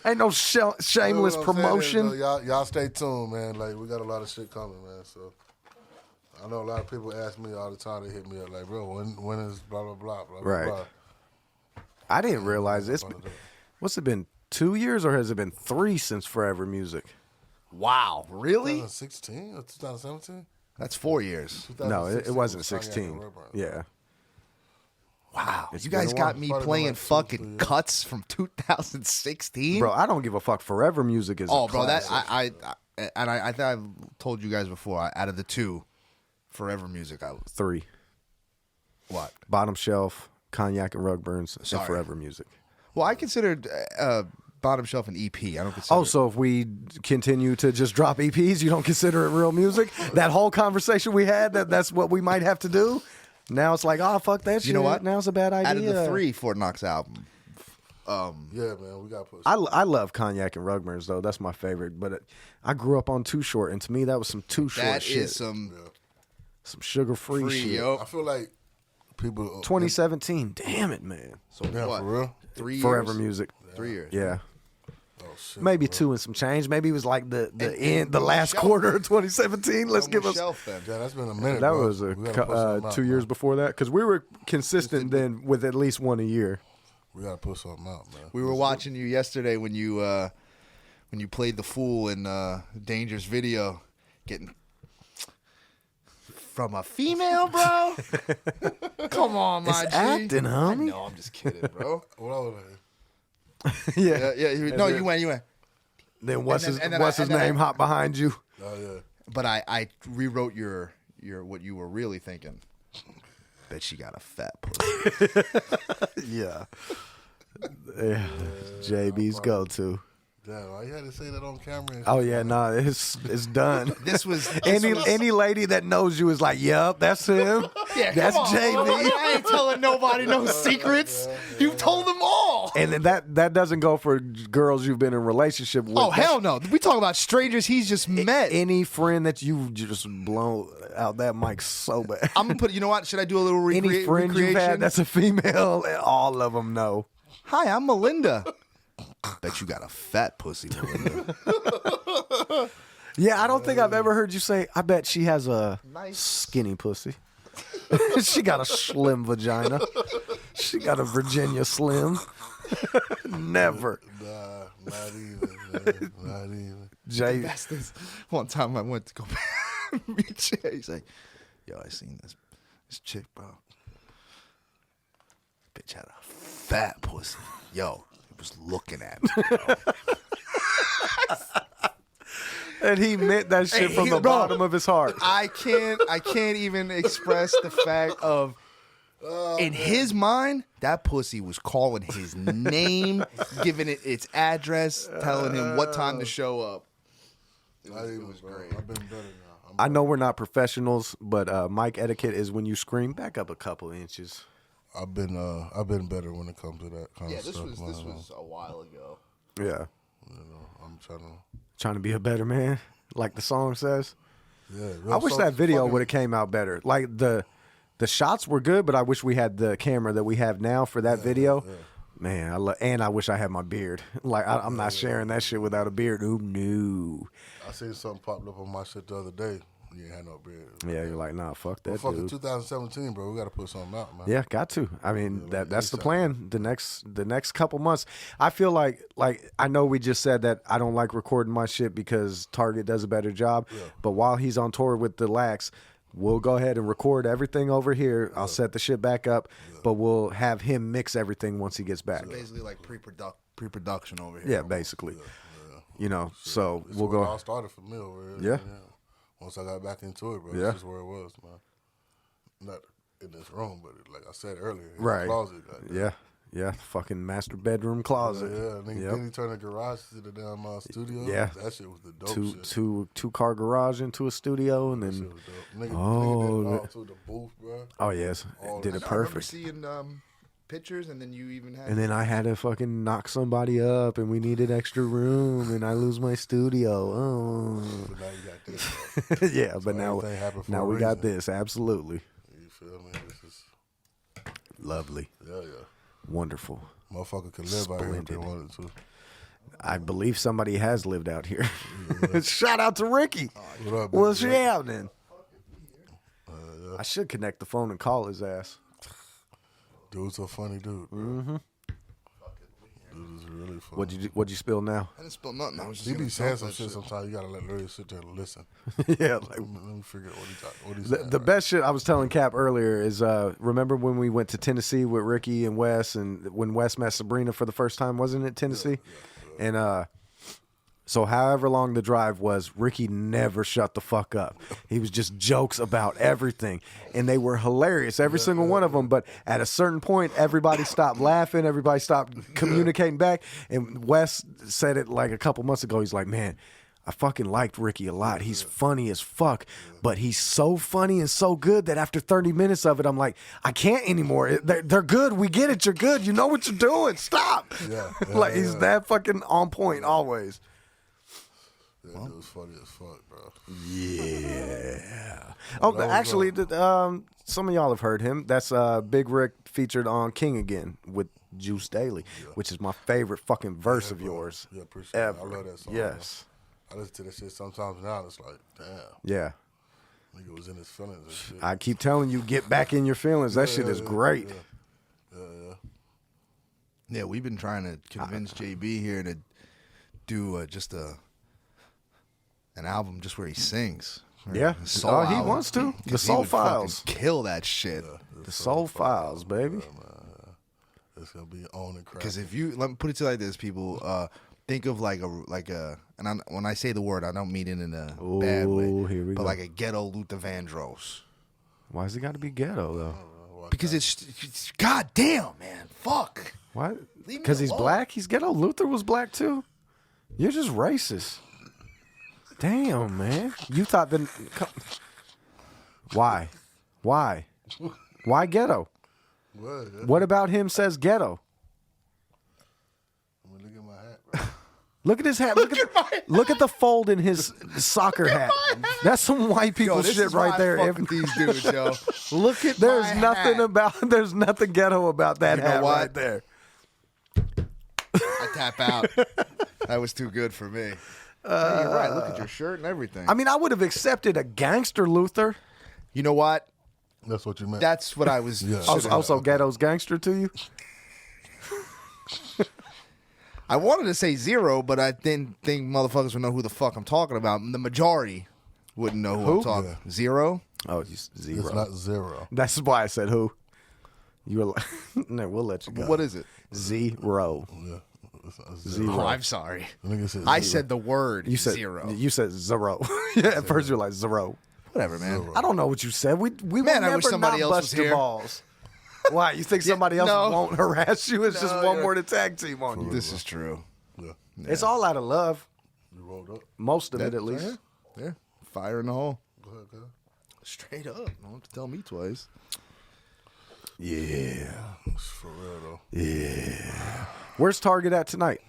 Ain't no shameless What I'm saying is, promotion. though, y'all stay tuned, man. Like, we got a lot of shit coming, man. So I know a lot of people ask me all the time. They hit me up like, bro, when is blah blah blah blah Right. blah. I didn't realize this. What's it been? 2 years or has it been 3 since Forever Music? Wow, really? 2016 or 2017? That's 4 years. No, it 2016 wasn't was Kanye and 16. Redburn. Yeah. Wow, It's you guys been a got while. me Probably been playing like 2, 3 fucking years. cuts from 2016. Bro, I don't give a fuck. Forever Music is Oh, a bro, that classic. I think I've told you guys before. Out of the two, Forever Music, 3. what? Bottom Shelf, Cognac and Rug Burns, and Sorry. Forever Music. Well, I considered Bottom Shelf an EP. I don't consider. Oh, so if we continue to just drop EPs, you don't consider it real music? That whole conversation we had, that's what we might have to do? Now it's like, oh, fuck that shit. You know what? Now it's a bad idea. Out of the 3 Fort Knox album, Yeah, man, we got to put. I love Cognac and Rug Burns, though. That's my favorite. But I grew up on Too Short, and to me, that was some Too Short that shit. is some Some sugar-free free, shit. yo. I feel like people 2017. Damn it, man. So Yeah, what? for real? 3 years. Forever Music. 3 years. Yeah. Oh shit, Maybe bro. 2 and some change. Maybe it was like the and last shelf. quarter of 2017. Let's On give the us. shelf then. Yeah, that's been a minute. That bro. was We gotta put something out, 2 years man. before that, because we were consistent then with at least one a year. We gotta put something out, man. We were watching you yesterday when you played the fool in Danger's video, getting from a female, bro. Come on, my It's G. acting, I homie. know, I'm just kidding, bro. What I was like, Yeah. yeah. No, you went. Then what's And his then- and then what's I- his and then name? Hot behind you. oh yeah. But I rewrote your what you were really thinking. Bet she got a fat pussy. Yeah. Yeah. JB's go to. Damn, why you had to say that on camera? And Oh shit, yeah, man? no, it's done. This was Any lady that knows you is like, yep, that's him. Yeah, That's come on. JB. I ain't telling nobody no secrets. You told them all. And then that doesn't go for girls you've been in a relationship with. Oh, hell no. We talking about strangers he's just met. Any friend that you've just blown out that mic so bad. I'm going to put, you know what? Should I do a little Any friend you've had that's a female, all of them know. Hi, I'm Melinda. Bet you got a fat pussy, Melinda. Yeah, I don't think I've ever heard you say, I bet she has a skinny pussy. She got a slim vagina. She got a Virginia Slim. Never. Nah, not even, man. Not even. Jay, That's this. One time I went to go meet Jay. He's like, yo, I seen this chick, bro. Bitch had a fat pussy. Yo, he was looking at me, bro. and he meant that shit from the bottom of his heart. I can't even express the fact of in his mind, that pussy was calling his name, giving it its address, telling him what time to show up. It was great. I've been better now. I know we're not professionals, but mic etiquette is when you scream back up a couple inches. I've been better when it comes to that kind of stuff. This was a while ago. Yeah. You know, I'm Trying to be a better man, like the song says. Yeah. I wish that video would have came out better. Like the shots were good, but I wish we had the camera that we have now for that video. Yeah. Man, and I wish I had my beard. Like I'm not sharing that shit without a beard. Ooh, no. I seen something popped up on my shit the other day. You ain't had no beard. Yeah, you're like, nah, fuck that, fucking dude. 2017, bro. We got to put something out, man. Yeah, got to. I mean, that's the plan. The next couple months. I feel like I know we just said that I don't like recording my shit because Target does a better job. Yeah. But while he's on tour with the Lax, we'll go ahead and record everything over here. I'll set the shit back up, but we'll have him mix everything once he gets back. So basically like pre-production over here. Yeah, basically. Yeah. You know, so This we'll is where go. it all started for me over here. Yeah. Once I got back into it, bro, Yeah. this is where it was, man. Not in this room, but like I said earlier, in Right. the closet. Goddamn. Yeah. Yeah, fucking master bedroom closet. Yeah. Then he turned the garage to the damn studio. Yeah. That shit was the dope shit. Two car garage into a studio, and That shit then was dope. Nigga did it all to the booth, bro. oh yes, did it I remember perfect. seeing pictures, and then you even had. And then I had to fucking knock somebody up, and we needed extra room, and I lose my studio. Oh, But now you got this. yeah, but everything happened for now a we got reason. this. Absolutely You feel me? This is lovely, yeah. wonderful. Motherfucker could live out here if Splendid. they wanted to. I believe somebody has lived out here. Shout out to Ricky. What up, What's baby? happening? I should connect the phone and call his ass. Dude's a funny dude. Bro. Mm-hmm. Dude is really funny. What'd you spill now? I didn't spill nothing. I was just He gonna be tell saying some that shit sometimes. You gotta let Larry sit there and listen. Yeah, like Let me figure out what he's the saying. best shit I was telling Cap earlier is remember when we went to Tennessee with Ricky and Wes, and when Wes met Sabrina for the first time, wasn't it Tennessee? Yeah. And so however long the drive was, Ricky never shut the fuck up. He was just jokes about everything, and they were hilarious, every single one of them. But at a certain point, everybody stopped laughing, everybody stopped communicating back, and Wes said it like a couple months ago. He's like, man, I fucking liked Ricky a lot. He's funny as fuck, but he's so funny and so good that after 30 minutes of it, I'm like, I can't anymore. They're good. We get it. You're good. You know what you're doing. Stop. Like, he's that fucking on point always. That dude was funny as fuck, bro. Yeah. Oh, actually, some of y'all have heard him. That's Big Rick featured on King Again with Juice Daley, which is my favorite fucking verse of yours. Yeah, appreciate it. I love that song. Yes. Bro. I listen to that shit sometimes now. And it's like, damn. Yeah. Nigga was in his feelings and shit. I keep telling you, get back in your feelings. That shit is great. Yeah, we've been trying to convince JB here to do just an album just where he sings. Yeah. Soul Oh, he album. wants to. The 'Cause he Soul would fucking Files. kill that shit. The Soul Files, baby. It's gonna be on and crap. Because if you let me put it to you like this, people think of like a and when I say the word, I don't mean it in a bad way, here we but go. like a ghetto Luther Vandross. Why has it got to be ghetto, though? Because it's goddamn, man, fuck. Why? Leave me Because he's alone. black? He's ghetto? Luther was black, too? You're just racist. Damn, man. You thought that... Why? Why? Why ghetto? What about him says ghetto? Look at his hat. Look at the fold in his soccer hat. That's some white people Yo, this shit is why right there. I fuck with these dudes, yo. Look at There's my nothing hat. there's nothing ghetto about that You know hat what? right there. I tap out. That was too good for me. Hey, you're right. Look at your shirt and everything. I mean, I would have accepted a gangster Luther. You know what? That's what you meant. That's what I was. Yeah. Also, ghetto's gangster to you. I wanted to say zero, but I didn't think motherfuckers would know who the fuck I'm talking about. The majority wouldn't know who I'm talking. Yeah. Zero. Oh, zero. It's not zero. That's why I said who. You were like, no, we'll let you go. What is it? Zero. Yeah. It's not Zero. Oh, I'm sorry. Nigga said I zero. said the word You said zero. You said zero. Yeah, at first you were like zero. Whatever, man. I don't know what you said. We Man, will I wish never somebody not else bust was your here. balls. Why? You think somebody else no. won't harass you? It's just No, one you're- more to tag team on you. This is true. Yeah. It's all out of love. You rolled up. Most of it, at least. Yeah. Fire in the hole. Go ahead, go ahead. Straight up. Don't have to tell me twice. Yeah. It's for real, though. Yeah. Where's Target at tonight?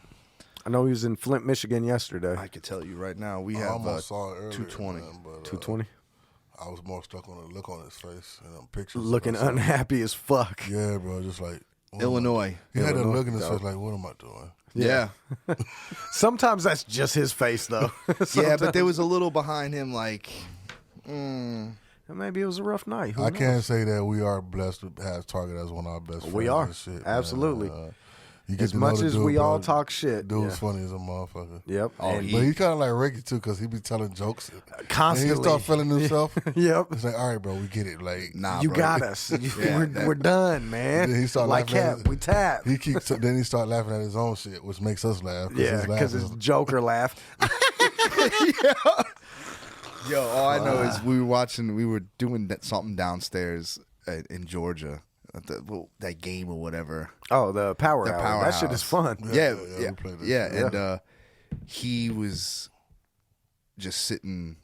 I know he was in Flint, Michigan yesterday. I could tell you right now. We I have almost saw it earlier. 220. Man, but, 220. I was more stuck on the look on his face and them pictures. Looking I saw. unhappy as fuck. Yeah, bro. Just like what am I- Illinois. He had that Illinois. look in his face like, what am I doing? Yeah. Sometimes that's just his face, though. Yeah, but there was a little behind him like, Maybe it was a rough night. Who I knows? can't say that we are blessed to have Target as one of our best friends. We are. and shit, man. Absolutely. You get As to know much the as dude, we bro. all talk shit. Dude's Yeah. funny as a motherfucker. Yep. Oh, And he- But he kind of like Ricky too, because he be telling jokes constantly. And he start feeling himself. Yep. It's like, all right, bro, we get it. Like, nah, You bro. got us. Yeah, we're done, man. Then he start like laughing at Cap, it. we tap. he keeps. Then he start laughing at his own shit, which makes us laugh. Yeah, his laugh because is- it's Joker laugh. Yo, all I know is we were doing something downstairs in Georgia, that game or whatever. Oh, the Power The Hour. Powerhouse. That shit is fun. Yeah, we played that yeah, shit. and he was just sitting,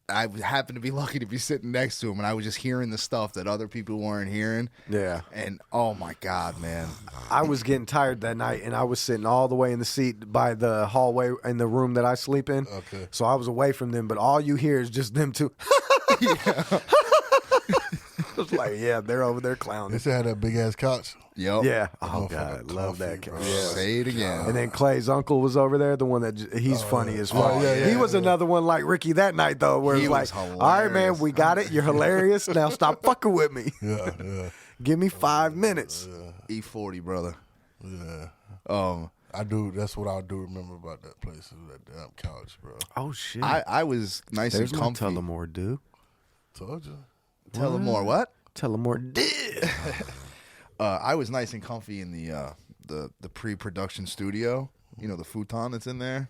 I happened to be lucky to be sitting next to him, and I was just hearing the stuff that other people weren't hearing. Yeah. And oh my god, man, I was getting tired that night, and I was sitting all the way in the seat by the hallway in the room that I sleep in. Okay. So I was away from them, but all you hear is just them two. It's like, yeah, they're over there They clowning. still had that big ass couch. yo, Yeah. Oh, Motherfucker God. Love that. comfy, Cat. bro. Yeah. say it again. And then Clay's uncle was over there, the one that he's funny as fuck. yeah, He yeah, was yeah. another one like Ricky that night, though, where He it's like, was all right, man, hilarious. we got it. You're hilarious. Now stop fucking with me. Yeah, yeah, Give me 5 minutes. E40, brother. yeah. I do. That's what I do remember about that place. Is that damn couch, bro. Oh, shit. I was nice There's and my comfy. Tullamore, dude. Told you. Tell him more. What? Tullamore, dude. I was nice and comfy in the pre-production studio. You know, the futon that's in there.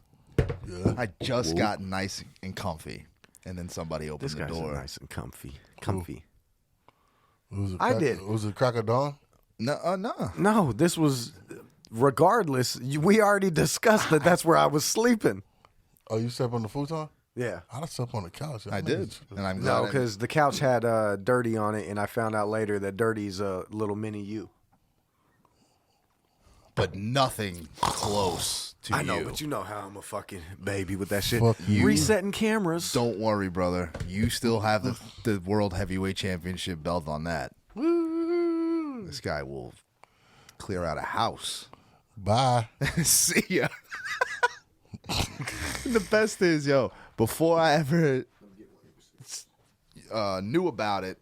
Yeah. I just got nice and comfy, and then somebody opened This the guy's door. nice and comfy. Comfy. Was it I did. Was it crack of dawn? No, no. No, this was, regardless, we already discussed that that's where I was sleeping. Oh, you slept on the futon? Yeah. I slept on the couch. I did, and I'm glad. No, I- because the couch had Dirty on it, and I found out later that Dirty's a little mini you. but nothing close to I know, you. but you know how I'm a fucking baby with that shit. Fuck you. Resetting cameras. Don't worry, brother. You still have the World Heavyweight Championship belt on that. This guy will clear out a house. Bye. See ya. The best is, yo, before I ever knew about it,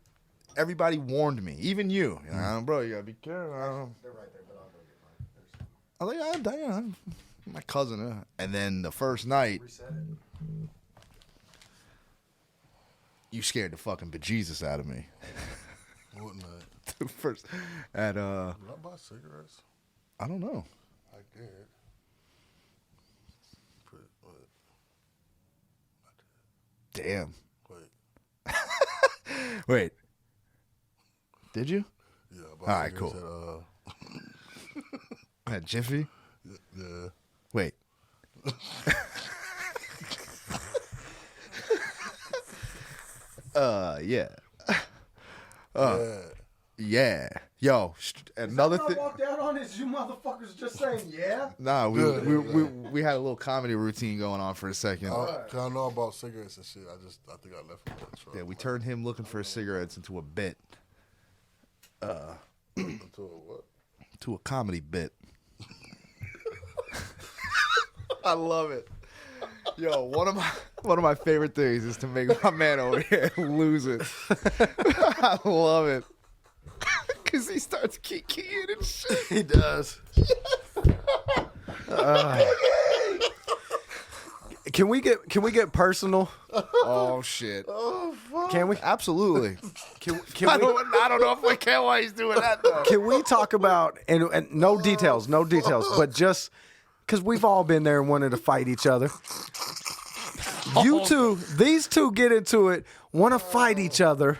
everybody warned me, even you. You know, bro, you gotta be careful. They're right there, but I'll go get mine. I was like, I'm my cousin. And then the first night, you scared the fucking bejesus out of me. What night? The first at Did I buy cigarettes? I don't know. I did. Damn. Wait. Wait. Did you? Yeah. I bought All right, cigarettes cool. At Jiffy? Yeah. Wait. Yeah. Yeah. Yeah. Yo, another thing. Walked out on honest, you motherfuckers just saying yeah? Nah, Good. we had a little comedy routine going on for a second. Cause I know about cigarettes and shit. I think I left him in the truck. Yeah, we turned him looking for cigarettes into a bit. Into a what? To a comedy bit. I love it. Yo, one of my favorite things is to make my man over here lose it. I love it. Cause he starts kicking and shit. He does. Can we get personal? Oh shit. Can we? Absolutely. Can I we? don't know if I can why he's doing that though. Can we talk about and no details, but just because we've all been there and wanted to fight each other. These two get into it, want to fight each other.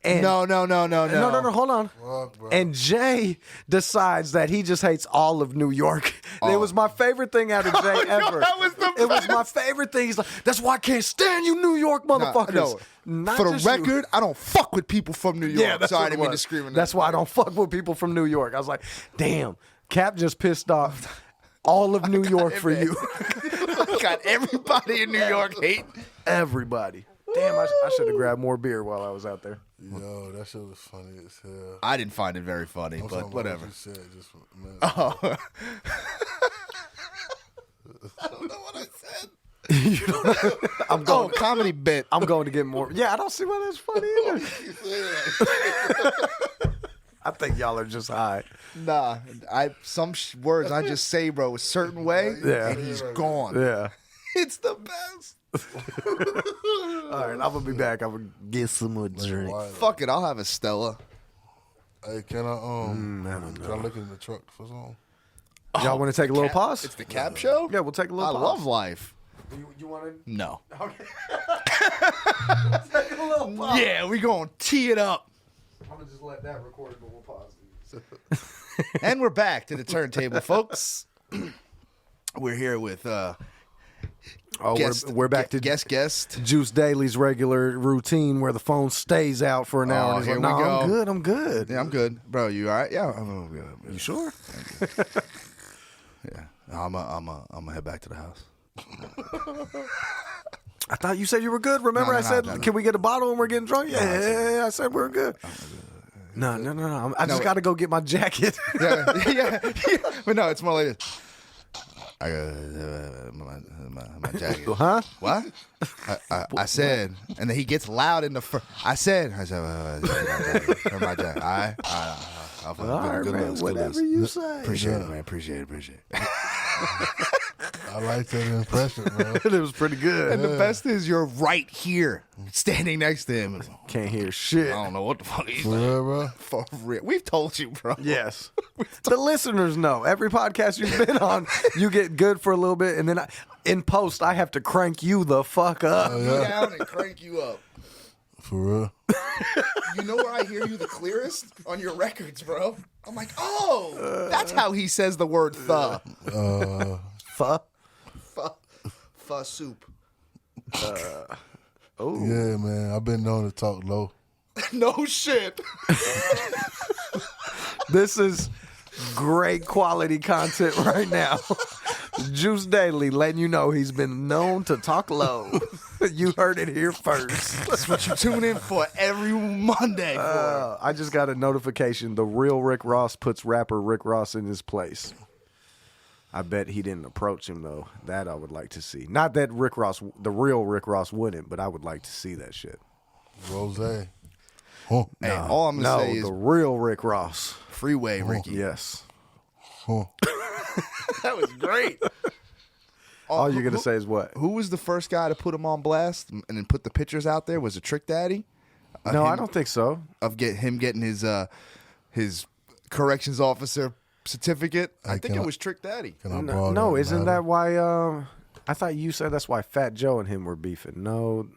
And No. Hold on. Fuck, bro. And Jay decides that he just hates all of New York. It was my favorite thing out of Jay ever. that was the It was my favorite thing. He's like, that's why I can't stand you New York motherfuckers. No. Not For the just you. record, I don't fuck with people from New York. Yeah, that's Sorry, I what it didn't mean to was. scream in That's why I don't fuck with people from New York. I was like, damn, Cap just pissed off all of New York for you. Got everybody in New York hate. Everybody. Damn, I should have grabbed more beer while I was out there. Yo, that shit was funny as hell. I didn't find it very funny, I'm talking but about whatever. What you said just for a minute. Oh. I don't know what I said. I'm going. Comedy bit. I'm going to get more. Yeah, I don't see why that's funny either. I think y'all are just high. Nah, some words I just say, bro, a certain way, Yeah. and he's gone. Yeah. It's the best. All right, I'm gonna be back. I'm gonna get some more drink. Why? Fuck it, I'll have a Stella. Hey, can I I don't can I look in the truck for something? Y'all want to take a little pause? It's the Cap Show? Yeah, we'll take a I little pause. love life. You want to No. take a little pause? Yeah, we gonna tee it up. I'm gonna just let that record, but we'll pause. And we're back to the turntable, folks. We're here with We're back to guest. Juice Daley's regular routine where the phone stays out for an hour. And he's here like, we no, go. I'm good. Yeah, I'm good, bro. You all right? Yeah, I'm good. You sure? Yeah, I'm gonna head back to the house. I thought you said you were good. Remember, No, I said, no. can we get a bottle and we're getting drunk? Yeah, I said we're good. No. I just got to go get my jacket. yeah. But no, it's more like this. I got my jacket. Huh? What? I said, and then he gets loud in the first. I said, my jacket. My jacket. All right. All right, man. looks, Whatever you say. Appreciate it, man. Appreciate it. I like that impression, man. It was pretty good. And the best is you're right here, standing next to him. Can't hear shit. I don't know what the fuck he's For real, bro. for real. We've told you, bro. Yes. The listeners know. Every podcast you've been on, you get good for a little bit, and then in post, I have to crank you the fuck up. Down and crank you up. For real. You know where I hear you the clearest? On your records, bro. I'm like, oh, that's how he says the word "the." Fuck. Pho soup. Yeah, man. I've been known to talk low. No shit. This is great quality content right now. Juice Daley letting you know he's been known to talk low. You heard it here first. That's what you tune in for every Monday. I just got a notification. The real Rick Ross puts rapper Rick Ross in his place. I bet he didn't approach him, though. That I would like to see. Not that Rick Ross, the real Rick Ross wouldn't, but I would like to see that shit. Rose. Huh. Hey, all I'm gonna No, say is the real Rick Ross. freeway, Ricky. Yes. Huh. That was great. All you're going to say is what? Who was the first guy to put him on blast and then put the pictures out there? Was it Trick Daddy? No, I don't think so. Of him getting his corrections officer certificate. I think it was Trick Daddy. Can I No, borrow no, that isn't ladder? that why? I thought you said that's why Fat Joe and him were beefing. No,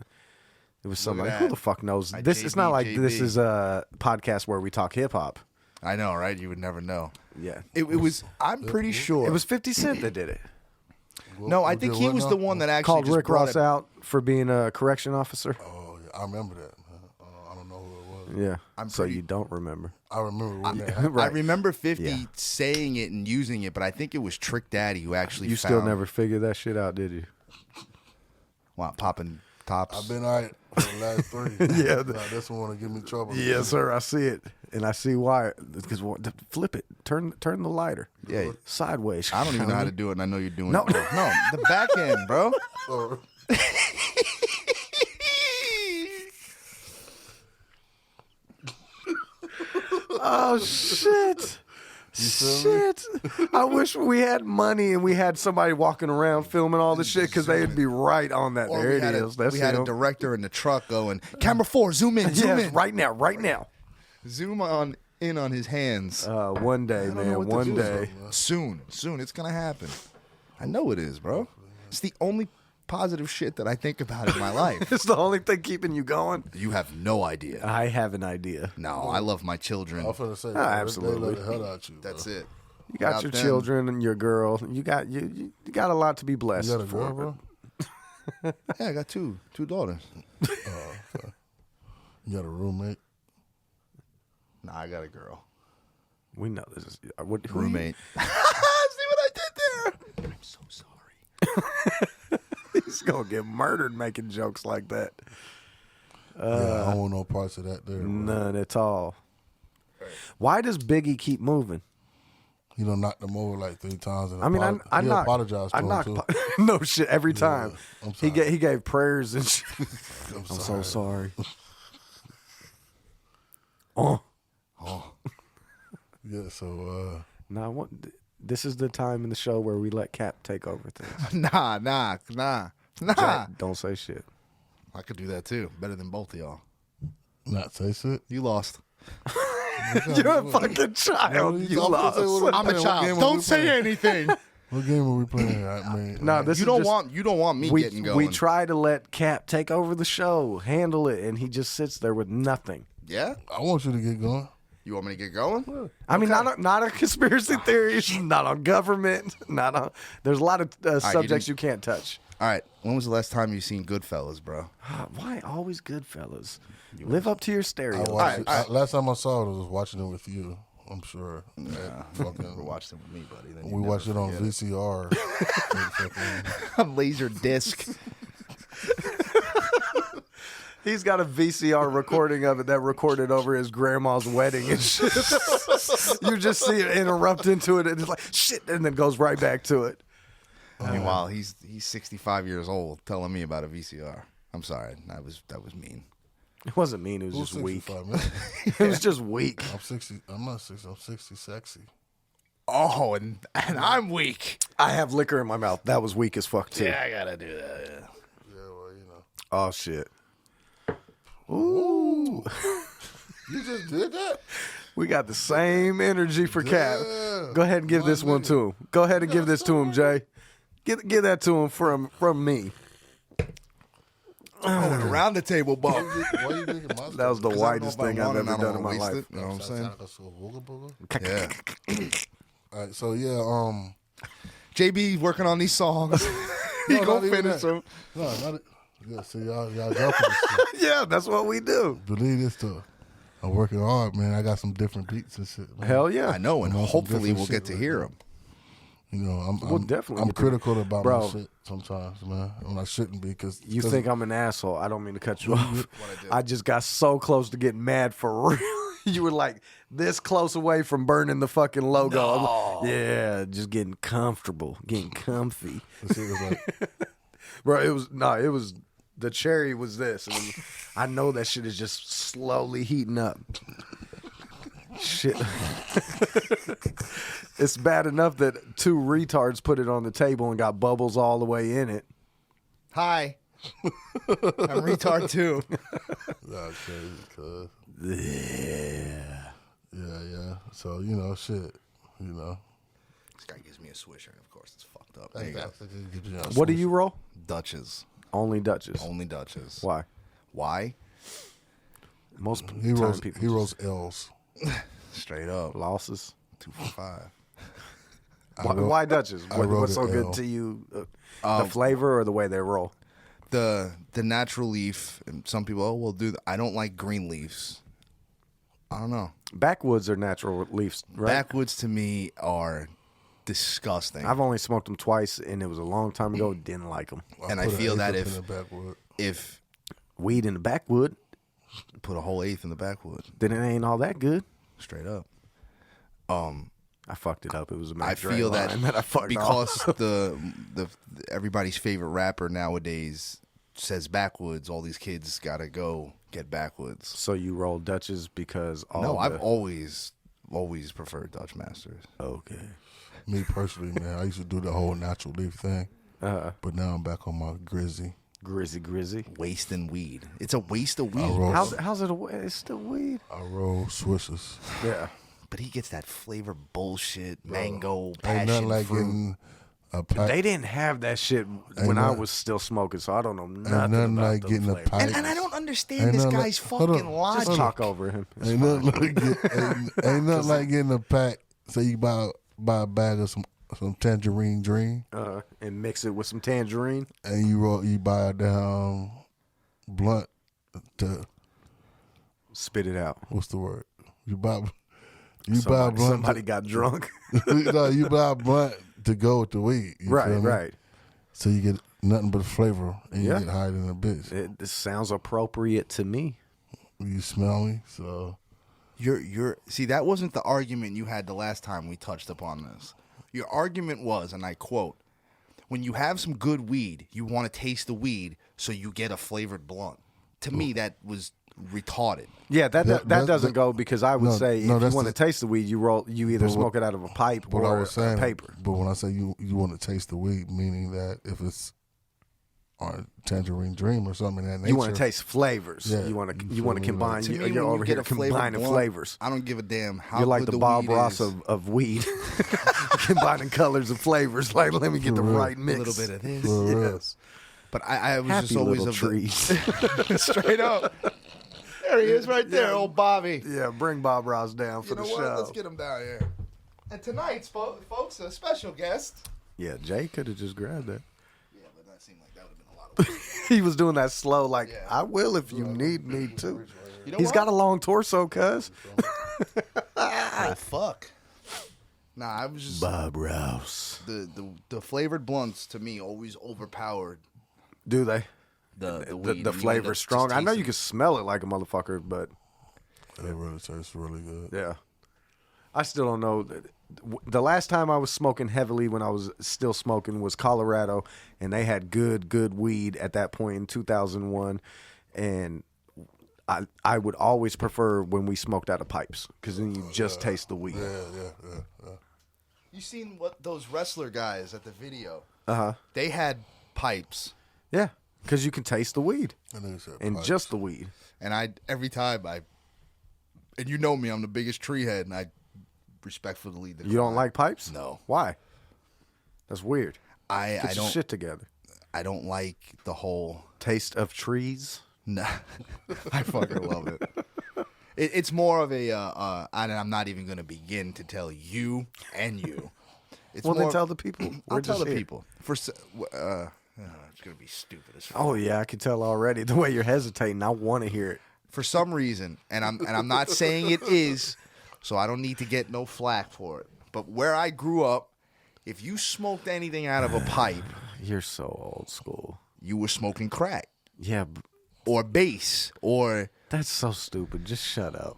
it was somebody. at Who that. the fuck knows? Like This it's not like JB. this is a podcast where we talk hip hop. I know, right? You would never know. Yeah, It was. I'm pretty sure it was 50 Cent that did it. No, I Who think did he what was now? the one that actually Called just Rick brought Ross it. out for being a correction officer. Oh, yeah, I remember that. I don't know who it Yeah. I'm So pretty- you don't remember. I remember when that happened. Right. I remember 50 Yeah. saying it and using it, but I think it was Trick Daddy who actually You found. still never figured that shit out, did you? Wow, popping tops. I've been all right for the last 3. Yeah. Nah, this one want to give me trouble. Yes, sir. I see it, and I see why. Because flip it, turn the lighter. Yeah. Sideways. I don't even know how to do it, and I know you're doing No. it. No, the back end, bro. Or- Oh shit. Shit! I wish we had money and we had somebody walking around filming all the shit because they'd be right on that. Or There we it had is. A, That's we had a him. director in the truck going, camera 4, zoom in, zoom Yes, in. right now. Zoom in on his hands. One day, I don't know man. what to One do. day. Soon, it's going to happen. I know it is, bro. It's the only positive shit that I think about in my life. It's the only thing keeping you going. You have no idea. I have an idea. No, I love my children. I was finna say, absolutely. They let the hell out you. That's bro. it. You got Without your them- children and your girl. You got you got a lot to be blessed You got a for. girl, bro? Yeah, I got two daughters. You got a roommate? Nah, I got a girl. We know this is what who Roommate. See what I did there? I'm so sorry. He's gonna get murdered making jokes like that. Yeah, I don't want no parts of that there. Bro. None at all. Why does Biggie keep moving? You know, knocked them over like 3 times. And I mean, I he knock. apologized to I him, knock. too. No shit. Every time I'm he sorry. he gave prayers and shit. I'm so sorry. sorry. Yeah, so, Now, this is the time in the show where we let Cap take over things. Nah. Jack, don't say shit. I could do that too. Better than both of y'all. not say shit. You lost. You're a fucking child. You I'm gonna say lost. what I'm a What child. game Don't we say playing? anything. What game are we playing? I mean, No, this You is don't just- want me getting going. We try to let Cap take over the show, handle it, and he just sits there with nothing. Yeah? I want you to get going. You want me to get going? I mean, not on conspiracy theories, not on government, not on. There's a lot of subjects didn't- you can't touch. All right. When was the last time you seen Goodfellas, bro? Why always Goodfellas? Live up to your I stereotypes. watched it. Last time I saw it, I was watching it with you. I'm sure. Never watched it with me, buddy. Then We watched it on VCR. on laser disc. He's got a VCR recording of it that recorded over his grandma's wedding and shit. You just see it interrupt into it, and it's like shit, and then goes right back to it. Meanwhile, he's 65 years old, telling me about a VCR. I'm sorry, that was mean. It wasn't mean. It was Who's just weak. 65, man? It was just weak. I'm 60. I'm not 60. I'm 60 sexy. Oh, and I'm weak. I have liquor in my mouth. That was weak as fuck too. I gotta do that. Yeah. Yeah, well, you know. Oh shit. You just did that? We got the same energy for Cap. Yeah. Go ahead and give this one to him. Go ahead and give this to him, Jay. Give that to him from me. Around the table, bump. Why you drinking my That was the whitest thing I've ever done in my life. You know what I'm saying? Yeah. Yeah. All right, so yeah, JB working on these songs. He No, gonna not even finish that. them. No, not. Yeah, see y'all jumping this shit. Yeah, that's what we do. Believe this stuff. I'm working hard, man. I got some different beats and shit. Man. Hell yeah. I know, and I'm on some hopefully different we'll shit get to right hear now. them. You know, We'll definitely I'm get to- critical about Bro. my shit sometimes, man. When I shouldn't be, because You think I'm an asshole. I don't mean to cut you off. I just got so close to getting mad for real. You were like this close away from burning the fucking logo. Yeah, just getting comfortable, getting comfy. Bro, it was the cherry was this. And I know that shit is just slowly heating up. Shit. It's bad enough that 2 retards put it on the table and got bubbles all the way in it. Hi. I'm retard too. That's crazy, cuz. Yeah. So, you know, shit. You know. This guy gives me a swisher. Of course, it's fucked up. There you go. What do you roll? Dutches. Only Dutches. Only Dutches. Why? Why? Most He time rolls, people he rolls L's. Straight up. losses. 2 for 5. Why Dutches? I wrote What's so an good L. to you? The flavor or the way they roll? The natural leaf, and some people, we'll do that. I don't like green leaves. I don't know. Backwoods are natural leaves, right? Backwoods to me are disgusting. I've only smoked them twice, and it was a long time ago. Didn't like them. And I feel that if weed in the backwood, put a whole eighth in the backwood, then it ain't all that good. Straight up. I fucked it up. It was a I feel that I fucked because off. the everybody's favorite rapper nowadays says backwoods, all these kids gotta go get backwoods. So you roll Dutches because I've always preferred Dutch Masters. Okay. Me personally, man, I used to do the whole natural leaf thing, but now I'm back on my Grizzy. Grizzy. Wasting weed. It's a waste of weed. How's it? It's still weed. I roll Swishers. Yeah. But he gets that flavor bullshit, mango, Ain't passion nothing like fruit. getting a pipe. They didn't have that shit when I was still smoking, so I don't know nothing Ain't nothing about like them getting a flavors. pipe. And I don't understand Ain't this nothing guy's like- hold fucking on. logic. Just talk over him. It's Ain't fine. nothing like ain't nothing like getting a pack. Say you buy a bag of some Tangerine Dream, And mix it with some tangerine. and you buy a damn blunt to Spit it out. what's the word? You buy a blunt. Somebody got drunk. No, you buy a blunt to go with the weed. You feel me? Right. So you get nothing but flavor, and you Yeah. get higher than a bitch. This sounds appropriate to me. You smell me, so You're see, that wasn't the argument you had the last time we touched upon this. Your argument was, and I quote, when you have some good weed, you want to taste the weed, so you get a flavored blunt. To me, that was retarded. Yeah, that doesn't go because I would say if you that's want to taste the weed, you either smoke it out of a pipe what I or was saying. a paper. But when I say you want to taste the weed, meaning that if it's on Tangerine Dream or something in that nature, You want to taste flavors. Yeah, you want to you feel me? combine. To me, You're when over you get here a flavored combining blunt, flavors. I don't give a damn how You're like good the Bob weed Ross is. of weed, combining colors and flavors. Like, let me get the right a mix. little bit of this. For real. Yes. But I was Happy just always little of trees. the straight up. There he is, right there, old Bobby. Yeah, bring Bob Ross down for You know the what? show. Let's get him down here. And tonight's folks, a special guest. Yeah, Jay could have just grabbed that. Yeah, but that seemed like that would have been a lot of work. He was doing that slow, like, Yeah. I will if you need me to. You know He's what? got a long torso, cuz. Oh, fuck. Nah, I was just Bob Rouse. the flavored blunts to me always overpowered Do they? the weed. The and you end flavor's up strong. just I know you tasting- can smell it like a motherfucker, but it really tastes really good. yeah. I still don't know. The last time I was smoking heavily when I was still smoking was Colorado, and they had good weed at that point in 2001. And I would always prefer when we smoked out of pipes because then you just taste the weed. Yeah. You seen what those wrestler guys at the video? Uh-huh. They had pipes, Yeah, because you can taste the weed That nigga said and pipes. just the weed. and every time and you know me, I'm the biggest tree head, and I respectfully decline. You don't like pipes? No. Why? That's weird. I Get your don't shit together. I don't like the whole. Taste of trees. Nah, I fucking love it. It's more of a, and I'm not even going to begin to tell you and you. It's Well, then more, tell the people. I'll We're tell just the here. people. It's going to be stupid as fuck. Oh yeah, I can tell already the way you're hesitating. I want to hear it. For some reason, and I'm not saying it is, so I don't need to get no flack for it. But where I grew up, if you smoked anything out of a pipe, You're so old school. you were smoking crack Yeah, or bass or that's so stupid. Just shut up.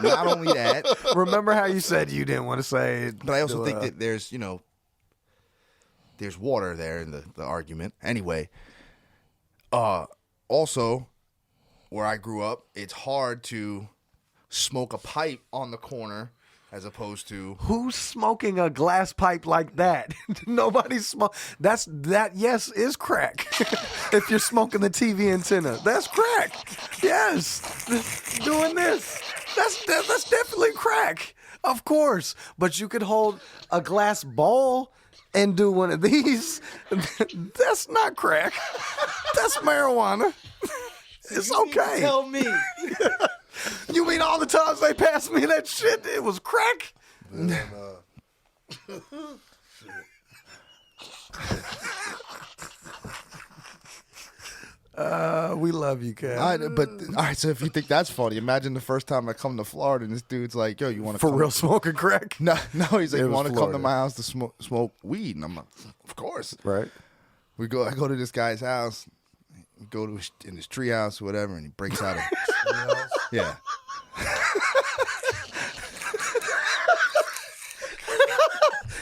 not only that, Remember how you said you didn't want to say it? but I also think that there's there's water there in the argument. Anyway, also where I grew up, it's hard to smoke a pipe on the corner as opposed to Who's smoking a glass pipe like that? Nobody's smoke. That. Yes, is crack. If you're smoking the TV antenna, that's crack. Yes, doing this. That's definitely crack. Of course, but you could hold a glass bowl and do one of these. That's not crack. That's marijuana. It's okay. tell me. You mean all the times they passed me that shit, it was crack? We love you, Cap. All right, so if you think that's funny, imagine the first time I come to Florida and this dude's like, "Yo, you want to For real smoking crack? No, he's like, It "You was want to come to Florida. my house to smoke weed?" And I'm like, "Of course." Right. I go to this guy's house, we go to in his treehouse or whatever, and he breaks out a yeah.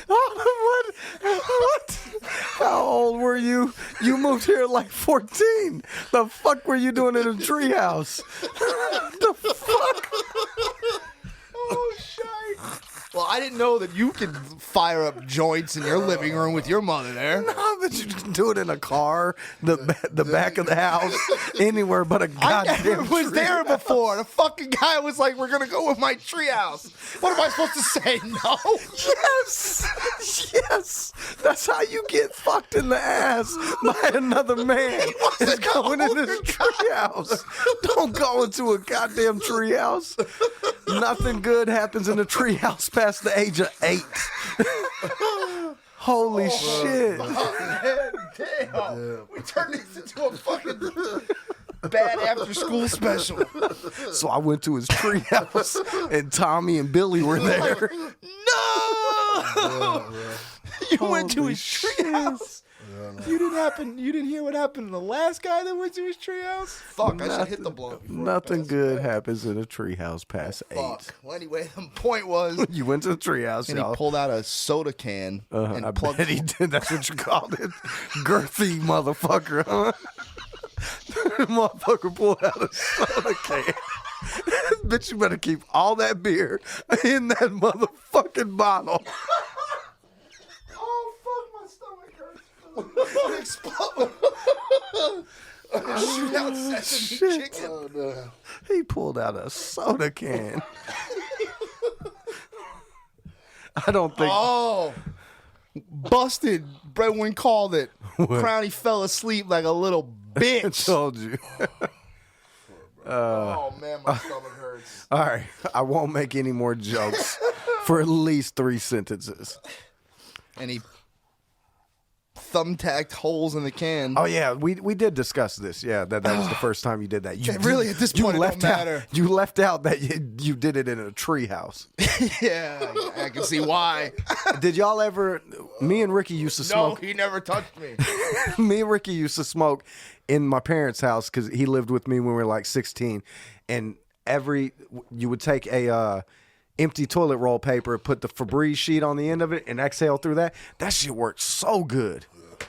What? How old were you? You moved here at like 14. The fuck were you doing in a treehouse? The fuck? Oh shit! Well, I didn't know that you could fire up joints in your living room with your mother there. No, but you can do it in a car, the back of the house, anywhere but a I goddamn never was there treehouse. before. The fucking guy was like, "We're gonna go with my treehouse." What am I supposed to say? No. Yes. That's how you get fucked in the ass by another man. Is going in this treehouse. Don't go into a goddamn treehouse. Nothing good happens in a treehouse past the age of 8. Holy shit. Damn. We turned this into a fucking bad after school special. So I went to his treehouse and Tommy and Billy were there. No! You went to Holy his treehouse. You didn't hear what happened to the last guy that went to his treehouse? Fuck, I should hit the blunt. before I Nothing pass good away. happens in a treehouse past 8. Fuck. Well, anyway, the point was, You went to the treehouse, and y'all. he pulled out a soda can and I plugged bet he did. That's what you called it. Girthy motherfucker, huh? Motherfucker pulled out a soda can. Bitch, you better keep all that beer in that motherfucking bottle. Oh, fuck, my stomach hurts. Explode. Shoot out sesame chicken. He pulled out a soda can. I don't think. Oh, busted. Breadwin called it. Crowny fell asleep like a little I bitch. told you. Oh, man, my stomach hurts. All right, I won't make any more jokes for at least 3 sentences. And he thumbtacked holes in the can. Oh yeah, we did discuss this. Yeah, that was the first time you did that. You Really, at this point, it don't matter. You left out that you did it in a treehouse. Yeah, I can see why. Did y'all ever? Me and Ricky used to No, smoke. he never touched me. Me and Ricky used to smoke in my parents' house because he lived with me when we were like 16, and you would take a empty toilet roll paper, put the Febreze sheet on the end of it, and exhale through that. That shit worked so good.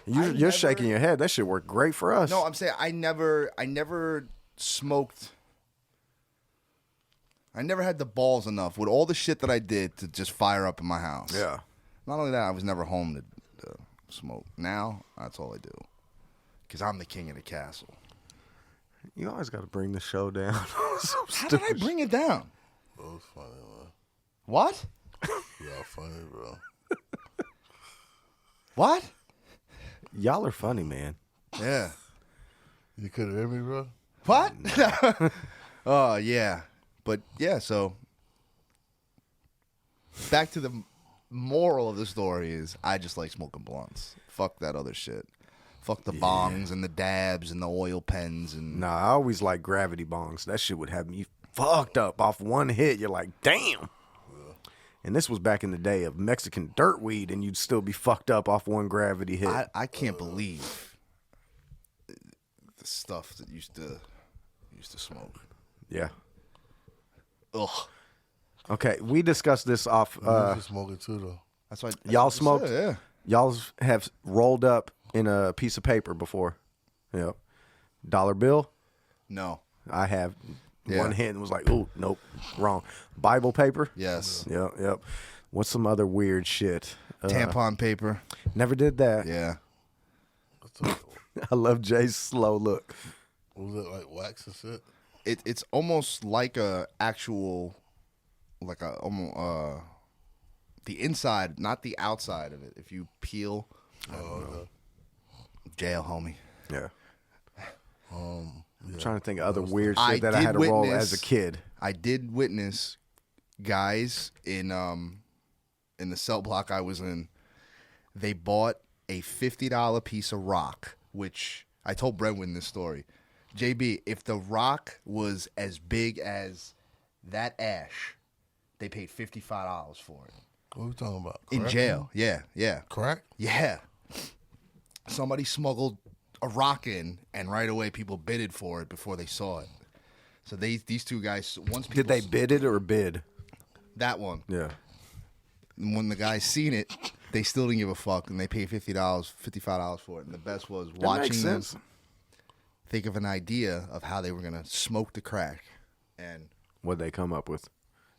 You're shaking your head. That shit worked great for us. No, I'm saying I never smoked. I never had the balls enough with all the shit that I did to just fire up in my house. Yeah. Not only that, I was never home to smoke. Now, that's all I do. Because I'm the king of the castle. You always got to bring the show down. So How did I bring it down? That was funny, man. What? Y'all funny, bro. What? Y'all are funny, man. Yeah. You couldn't hear me, bro? What? Oh, yeah. But, yeah, so back to the moral of the story is I just like smoking blunts. Fuck that other shit. Fuck the bongs and the dabs and the oil pens. And Nah, I always like gravity bongs. That shit would have me fucked up off one hit. You're like, damn. And this was back in the day of Mexican dirt weed, and you'd still be fucked up off one gravity hit. I can't believe the stuff that used to smoke. Yeah. Ugh. Okay, we discussed this off. I used to smoke it too, though. That's why Y'all what you smoked? said, yeah. Y'all have rolled up in a piece of paper before. Yep. Dollar bill? No. I have. Yeah. One hit and was like, ooh, nope, wrong. Bible paper? Yes. Yep. What's some other weird shit? Tampon paper. Never did that. Yeah. I love Jay's slow look. Was it like wax and shit? It's almost like a actual, like a the inside, not the outside of it. If you peel, jail, homie. Yeah. Yeah. I'm trying to think of other weird shit I that I did had to roll witness- as a kid. I did witness guys in the cell block I was in. They bought a $50 piece of rock, which I told Breadwin this story. JB, if The Rock was as big as that ash, they paid $55 for it. What are we talking about? In Crack? jail. Yeah. Crack? Yeah. Somebody smuggled a rock in, and right away people bidded for it before they saw it. So these two guys, Did they bid it or bid? That one. Yeah. When the guys seen it, they still didn't give a fuck, and they paid $55 for it. And the best was watching them think of an idea of how they were gonna smoke the crack, and what'd they come up with?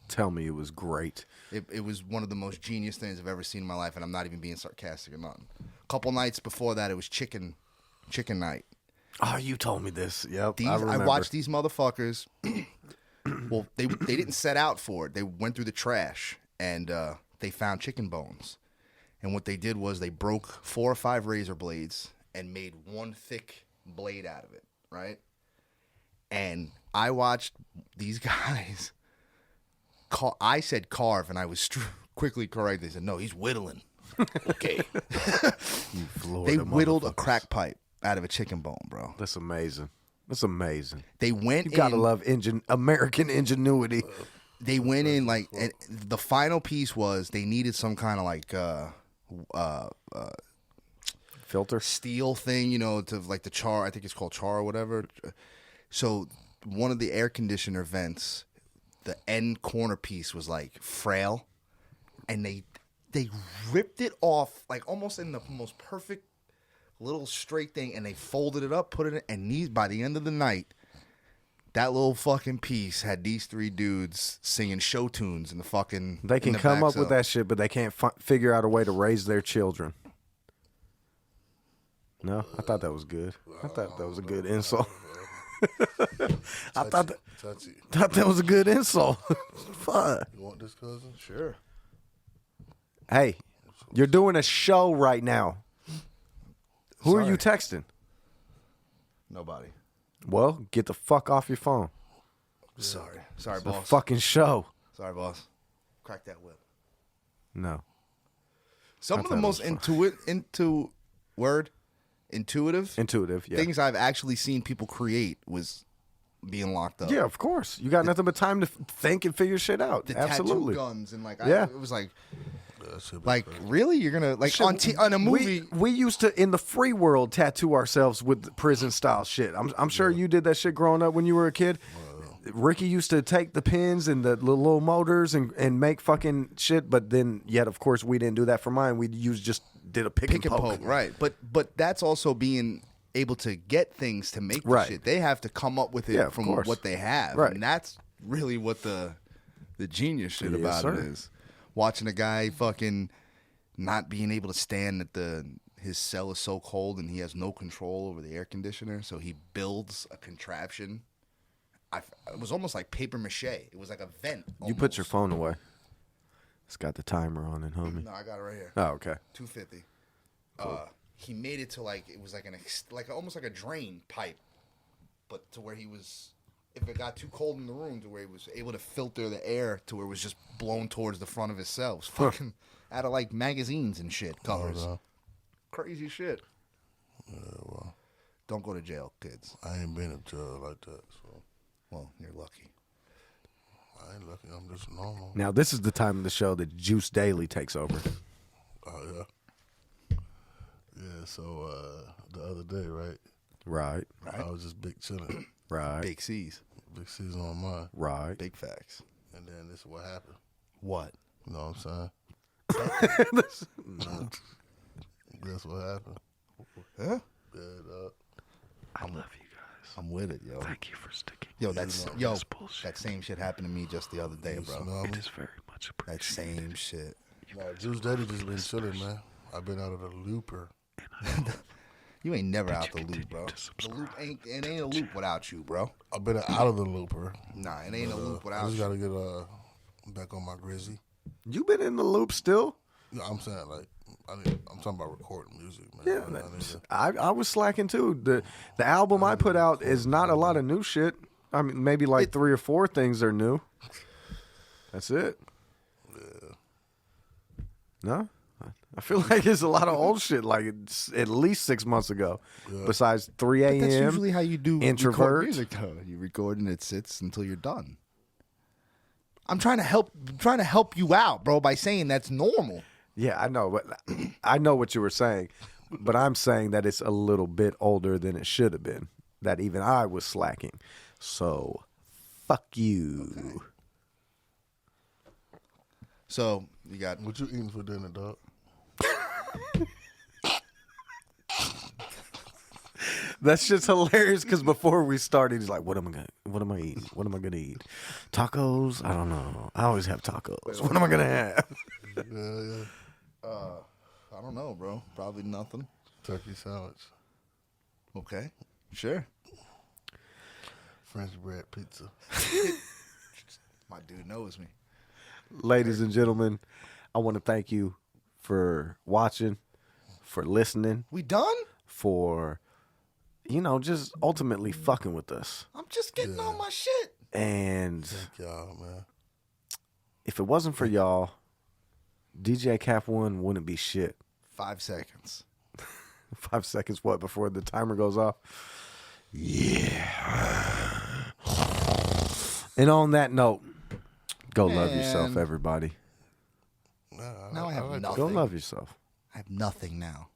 Tell me it was great. It was one of the most genius things I've ever seen in my life, and I'm not even being sarcastic or nothing. A couple nights before that, it was chicken night. Oh, you told me this. Yep, I watched these motherfuckers. Well, they didn't set out for it. They went through the trash, and they found chicken bones. And what they did was they broke 4 or 5 razor blades and made one thick blade out of it, right? And I watched these guys. I said carve, and I was quickly correct. They said, no, he's whittling. Okay. They whittled a crack pipe out of a chicken bone, bro. That's amazing. That's amazing. They went You gotta love American ingenuity. They went in like, and the final piece was they needed some kind of like filter steel thing, to like the char. I think it's called char or whatever. So one of the air conditioner vents, the end corner piece was like frail, and they ripped it off like almost in the most perfect little straight thing, and they folded it up, put it in, and by the end of the night, that little fucking piece had these 3 dudes singing show tunes in the fucking. They can come up with that shit, but they can't figure out a way to raise their children. No, I thought that was good. I thought that was a good insult. I thought that was a good insult. Fuck. You want this, cousin? Sure. Hey, you're doing a show right now. Who are you texting? Nobody. Well, get the fuck off your phone. Sorry, It's boss. a fucking show. Sorry, boss. Crack that whip. No. Some of the most intuitive things I've actually seen people create was being locked up. Yeah, of course. You got nothing but time to think and figure shit out. The Absolutely. tattoo guns and like, Yeah. it was like really? You're gonna like Shit, on a movie? We used to in the free world tattoo ourselves with prison style shit. I'm sure you did that shit growing up when you were a kid. Ricky used to take the pins and the little motors and make fucking shit, but then yet of course we didn't do that for mine. We just did a pick and poke. Right? But that's also being able to get things to make the Right. shit. They have to come up with it from course. what they have, Right. and that's really what the genius shit Yes, about sir. it is. Watching a guy fucking not being able to stand at his cell is so cold and he has no control over the air conditioner, so he builds a contraption. It was almost like paper mache. It was like a vent. You put your phone away. It's got the timer on it, homie. No, I got it right here. Oh, okay. 250. Cool. He made it to like it was like almost like a drain pipe, but to where he was. If it got too cold in the room, to where he was able to filter the air to where it was just blown towards the front of his cell. It was fucking out of like magazines and shit covers. Crazy shit. Yeah, well, don't go to jail, kids. I ain't been in jail like that. So, well, you're lucky. I ain't lucky. I'm just normal. Now this is the time of the show that Juice Daley takes over. Oh yeah. Yeah. So the other day, right? Right. I was just big chilling. Right. Big C's. Big C's on mine. Right. Big facts. And then this is what happened. What? You know what I'm saying? Guess what happened? Huh? Yeah, I love you guys. I'm with it, yo. Thank you for sticking. Yo, that same shit happened to me just the other day, bro. It is very much appreciated. That same shit. No, Juice Daddy just been chilling, man. I've been out of the looper. You ain't never out the loop, bro. The loop ain't a loop without you, bro. I've been out of the looper. Nah, it ain't a loop I without just you. gotta get back on my Grizzy. You been in the loop still? No, I'm saying like I'm talking about recording music, man. Yeah, I was slacking too. The album I put out is not a lot of new shit. I mean, maybe like 3 or 4 things are new. That's it. Yeah. No? I feel like it's a lot of old shit. Like it's at least 6 months ago. Yeah. Besides 3 a.m. That's usually how you do introvert. record music, though. You record and it sits until you're done. I'm trying to help you out, bro, by saying that's normal. Yeah, I know, but I know what you were saying. But I'm saying that it's a little bit older than it should have been. That even I was slacking. So, fuck you. Okay. So you got What you eating for dinner, dog? That's just hilarious because before we started, he's like, what am I eating? What am I gonna eat? Tacos? I don't know. I always have tacos. What am I gonna have? Yeah. I don't know, bro. Probably nothing. Turkey sandwich. Okay. Sure. French bread pizza. My dude knows me. Ladies and gentlemen, I want to thank you for watching, for listening, We done? for, just ultimately fucking with us. I'm just getting on my shit. And Thank y'all, man. if it wasn't for y'all, DJ Cap 1 wouldn't be shit. 5 seconds. 5 seconds, what, before the timer goes off? Yeah. And on that note, go love yourself, Man. everybody. Now I have like nothing. Go love yourself. I have nothing now.